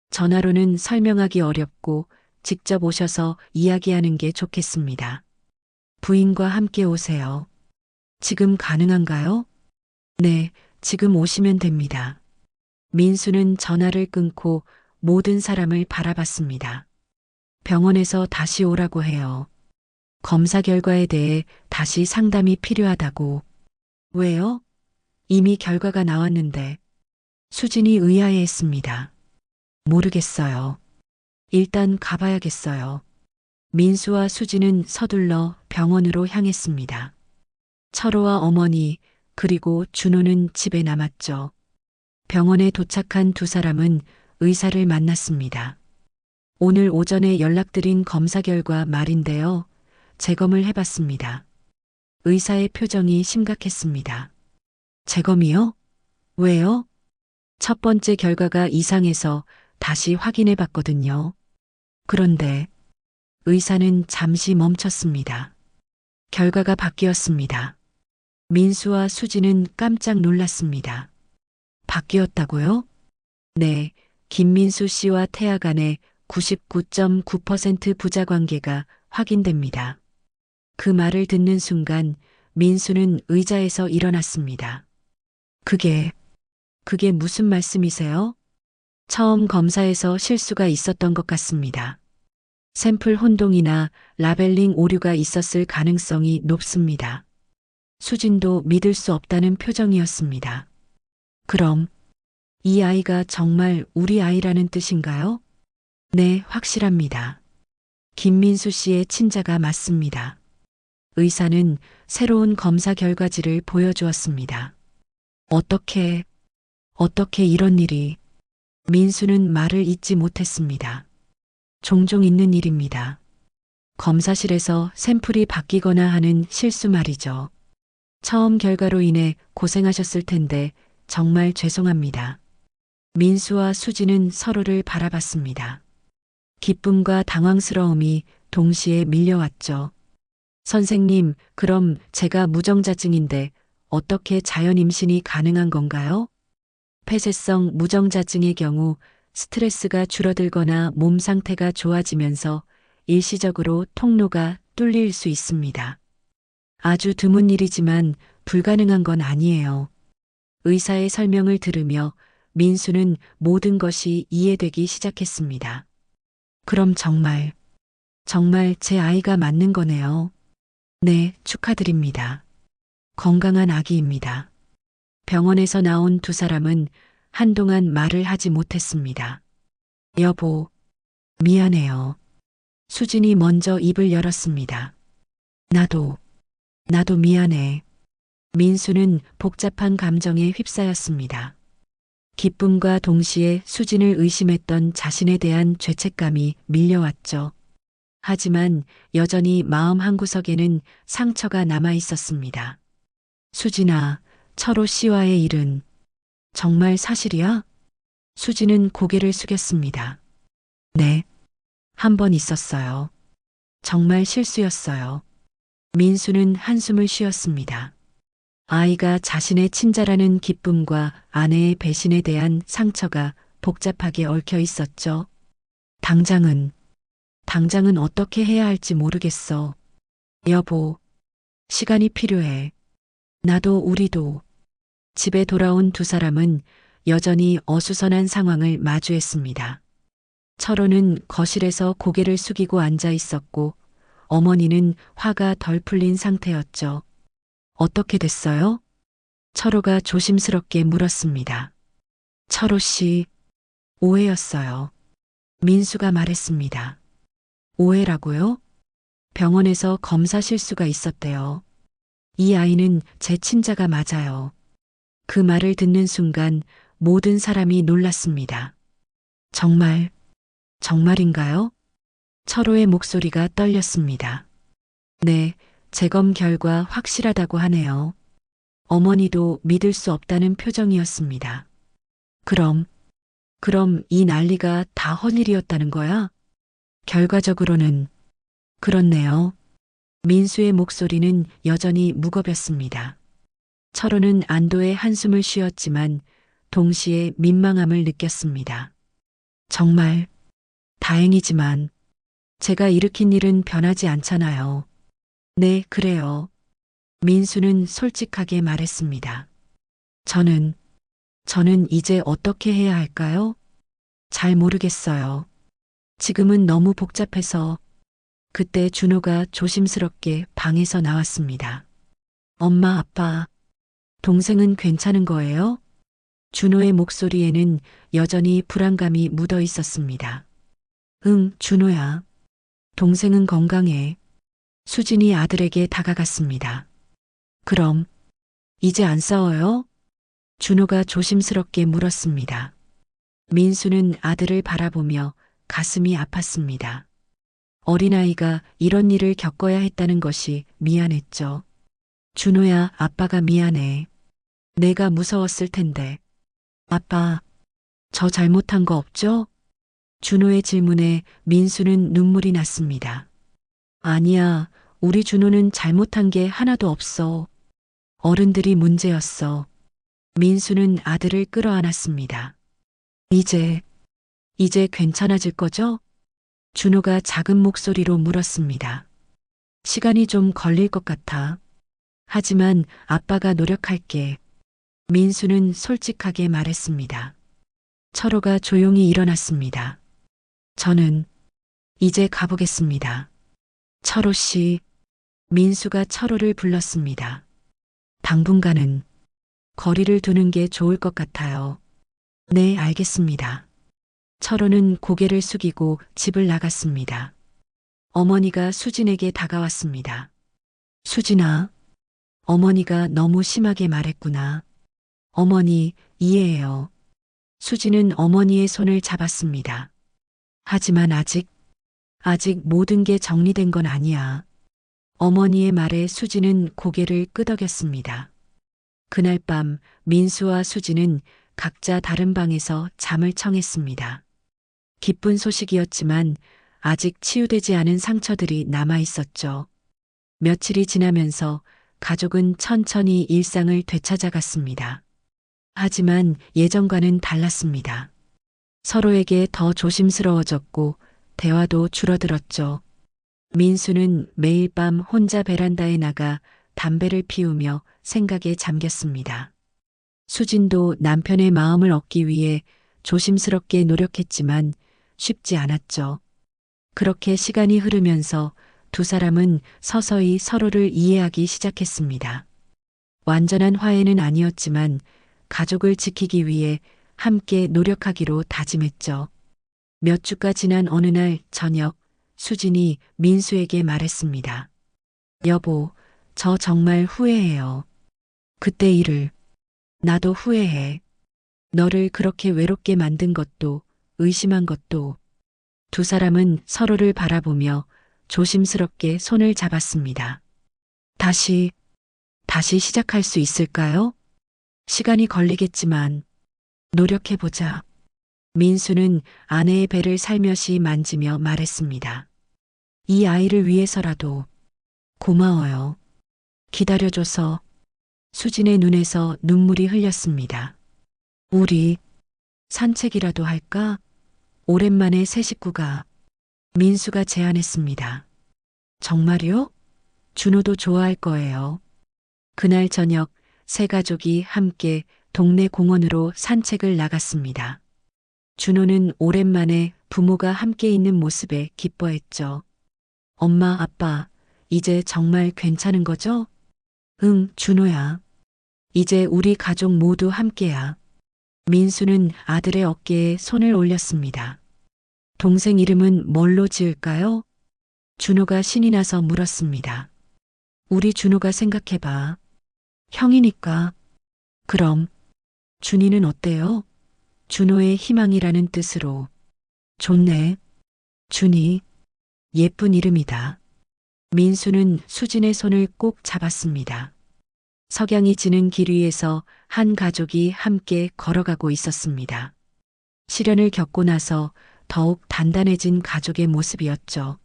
전화로는 설명하기 어렵고 직접 오셔서 이야기하는 게 좋겠습니다. 부인과 함께 오세요. 지금 가능한가요? 네, 지금 오시면 됩니다. 민수는 전화를 끊고 모든 사람을 바라봤습니다. 병원에서 다시 오라고 해요. 검사 결과에 대해 다시 상담이 필요하다고. 왜요? 이미 결과가 나왔는데. 수진이 의아해했습니다. 모르겠어요. 일단 가봐야겠어요. 민수와 수진은 서둘러 병원으로 향했습니다. 철호와 어머니 그리고 준호는 집에 남았죠. 병원에 도착한 두 사람은 의사를 만났습니다. 오늘 오전에 연락드린 검사 결과 말인데요. 재검을 해봤습니다. 의사의 표정이 심각했습니다. 재검이요? 왜요? 첫 번째 결과가 이상해서 다시 확인해 봤거든요. 그런데 의사는 잠시 멈췄습니다. 결과가 바뀌었습니다. 민수와 수지는 깜짝 놀랐습니다. 바뀌었다고요? 네, 김민수 씨와 태아 간의 99.9% 부자 관계가 확인됩니다. 그 말을 듣는 순간 민수는 의자에서 일어났습니다. 그게 무슨 말씀이세요? 처음 검사에서 실수가 있었던 것 같습니다. 샘플 혼동이나 라벨링 오류가 있었을 가능성이 높습니다. 수진도 믿을 수 없다는 표정이었습니다. 그럼 이 아이가 정말 우리 아이라는 뜻인가요? 네, 확실합니다. 김민수 씨의 친자가 맞습니다. 의사는 새로운 검사 결과지를 보여주었습니다. 어떻게 이런 일이? 민수는 말을 잇지 못했습니다. 종종 있는 일입니다. 검사실에서 샘플이 바뀌거나 하는 실수 말이죠. 처음 결과로 인해 고생하셨을 텐데 정말 죄송합니다. 민수와 수지는 서로를 바라봤습니다. 기쁨과 당황스러움이 동시에 밀려왔죠. 선생님, 그럼 제가 무정자증인데 어떻게 자연 임신이 가능한 건가요? 폐쇄성 무정자증의 경우 스트레스가 줄어들거나 몸 상태가 좋아지면서 일시적으로 통로가 뚫릴 수 있습니다. 아주 드문 일이지만 불가능한 건 아니에요. 의사의 설명을 들으며 민수는 모든 것이 이해되기 시작했습니다. 그럼 정말 제 아이가 맞는 거네요. 네, 축하드립니다. 건강한 아기입니다. 병원에서 나온 두 사람은 한동안 말을 하지 못했습니다. 여보, 미안해요. 수진이 먼저 입을 열었습니다. 나도 미안해. 민수는 복잡한 감정에 휩싸였습니다. 기쁨과 동시에 수진을 의심했던 자신에 대한 죄책감이 밀려왔죠. 하지만 여전히 마음 한구석에는 상처가 남아 있었습니다. 수진아, 철호 씨와의 일은 정말 사실이야? 수진은 고개를 숙였습니다. 네, 한 번 있었어요. 정말 실수였어요. 민수는 한숨을 쉬었습니다. 아이가 자신의 친자라는 기쁨과 아내의 배신에 대한 상처가 복잡하게 얽혀 있었죠. 당장은 어떻게 해야 할지 모르겠어. 여보, 시간이 필요해. 나도 우리도. 집에 돌아온 두 사람은 여전히 어수선한 상황을 마주했습니다. 철호는 거실에서 고개를 숙이고 앉아 있었고 어머니는 화가 덜 풀린 상태였죠. 어떻게 됐어요? 철호가 조심스럽게 물었습니다. 철호 씨, 오해였어요. 민수가 말했습니다. 오해라고요? 병원에서 검사 실수가 있었대요. 이 아이는 제 친자가 맞아요. 그 말을 듣는 순간 모든 사람이 놀랐습니다. 정말, 정말인가요? 철호의 목소리가 떨렸습니다. 네, 재검 결과 확실하다고 하네요. 어머니도 믿을 수 없다는 표정이었습니다. 그럼 이 난리가 다 헛일이었다는 거야? 결과적으로는 그렇네요. 민수의 목소리는 여전히 무겁였습니다. 철호는 안도의 한숨을 쉬었지만 동시에 민망함을 느꼈습니다. 정말 다행이지만 제가 일으킨 일은 변하지 않잖아요. 네, 그래요. 민수는 솔직하게 말했습니다. 저는 이제 어떻게 해야 할까요? 잘 모르겠어요. 지금은 너무 복잡해서. 그때 준호가 조심스럽게 방에서 나왔습니다. 엄마, 아빠, 동생은 괜찮은 거예요? 준호의 목소리에는 여전히 불안감이 묻어 있었습니다. 응, 준호야. 동생은 건강해. 수진이 아들에게 다가갔습니다. 그럼, 이제 안 싸워요? 준호가 조심스럽게 물었습니다. 민수는 아들을 바라보며 가슴이 아팠습니다. 어린아이가 이런 일을 겪어야 했다는 것이 미안했죠. 준호야, 아빠가 미안해. 내가 무서웠을 텐데. 아빠, 저 잘못한 거 없죠? 준호의 질문에 민수는 눈물이 났습니다. 아니야, 우리 준호는 잘못한 게 하나도 없어. 어른들이 문제였어. 민수는 아들을 끌어안았습니다. 이제 괜찮아질 거죠? 준호가 작은 목소리로 물었습니다. 시간이 좀 걸릴 것 같아. 하지만 아빠가 노력할게. 민수는 솔직하게 말했습니다. 철호가 조용히 일어났습니다. 저는 이제 가보겠습니다. 철호 씨, 민수가 철호를 불렀습니다. 당분간은 거리를 두는 게 좋을 것 같아요. 네, 알겠습니다. 철호는 고개를 숙이고 집을 나갔습니다. 어머니가 수진에게 다가왔습니다. 수진아, 어머니가 너무 심하게 말했구나. 어머니, 이해해요. 수진은 어머니의 손을 잡았습니다. 하지만 아직 모든 게 정리된 건 아니야. 어머니의 말에 수진은 고개를 끄덕였습니다. 그날 밤 민수와 수진은 각자 다른 방에서 잠을 청했습니다. 기쁜 소식이었지만 아직 치유되지 않은 상처들이 남아 있었죠. 며칠이 지나면서 가족은 천천히 일상을 되찾아갔습니다. 하지만 예전과는 달랐습니다. 서로에게 더 조심스러워졌고 대화도 줄어들었죠. 민수는 매일 밤 혼자 베란다에 나가 담배를 피우며 생각에 잠겼습니다. 수진도 남편의 마음을 얻기 위해 조심스럽게 노력했지만 쉽지 않았죠. 그렇게 시간이 흐르면서 두 사람은 서서히 서로를 이해하기 시작했습니다. 완전한 화해는 아니었지만 가족을 지키기 위해 함께 노력하기로 다짐했죠. 몇 주가 지난 어느 날 저녁, 수진이 민수에게 말했습니다. 여보, 저 정말 후회해요. 그때 일을. 나도 후회해. 너를 그렇게 외롭게 만든 것도, 의심한 것도. 두 사람은 서로를 바라보며 조심스럽게 손을 잡았습니다. 다시 시작할 수 있을까요? 시간이 걸리겠지만 노력해보자. 민수는 아내의 배를 살며시 만지며 말했습니다. 이 아이를 위해서라도 고마워요. 기다려줘서. 수진의 눈에서 눈물이 흘렸습니다. 우리 산책이라도 할까? 오랜만에 새 식구가. 민수가 제안했습니다. 정말요? 준호도 좋아할 거예요. 그날 저녁 세 가족이 함께 동네 공원으로 산책을 나갔습니다. 준호는 오랜만에 부모가 함께 있는 모습에 기뻐했죠. 엄마, 아빠, 이제 정말 괜찮은 거죠? 응, 준호야. 이제 우리 가족 모두 함께야. 민수는 아들의 어깨에 손을 올렸습니다. 동생 이름은 뭘로 지을까요? 준호가 신이 나서 물었습니다. 우리 준호가 생각해봐. 형이니까. 그럼, 준이는 어때요? 준호의 희망이라는 뜻으로. 좋네. 준이. 예쁜 이름이다. 민수는 수진의 손을 꼭 잡았습니다. 석양이 지는 길 위에서 한 가족이 함께 걸어가고 있었습니다. 시련을 겪고 나서 더욱 단단해진 가족의 모습이었죠.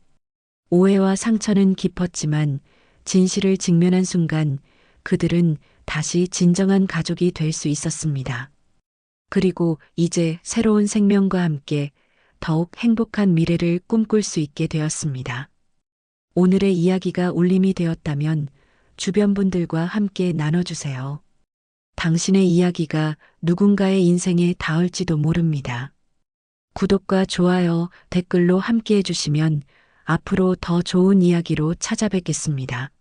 오해와 상처는 깊었지만 진실을 직면한 순간 그들은 다시 진정한 가족이 될 수 있었습니다. 그리고 이제 새로운 생명과 함께 더욱 행복한 미래를 꿈꿀 수 있게 되었습니다. 오늘의 이야기가 울림이 되었다면 주변 분들과 함께 나눠주세요. 당신의 이야기가 누군가의 인생에 닿을지도 모릅니다. 구독과 좋아요, 댓글로 함께 해주시면 앞으로 더 좋은 이야기로 찾아뵙겠습니다.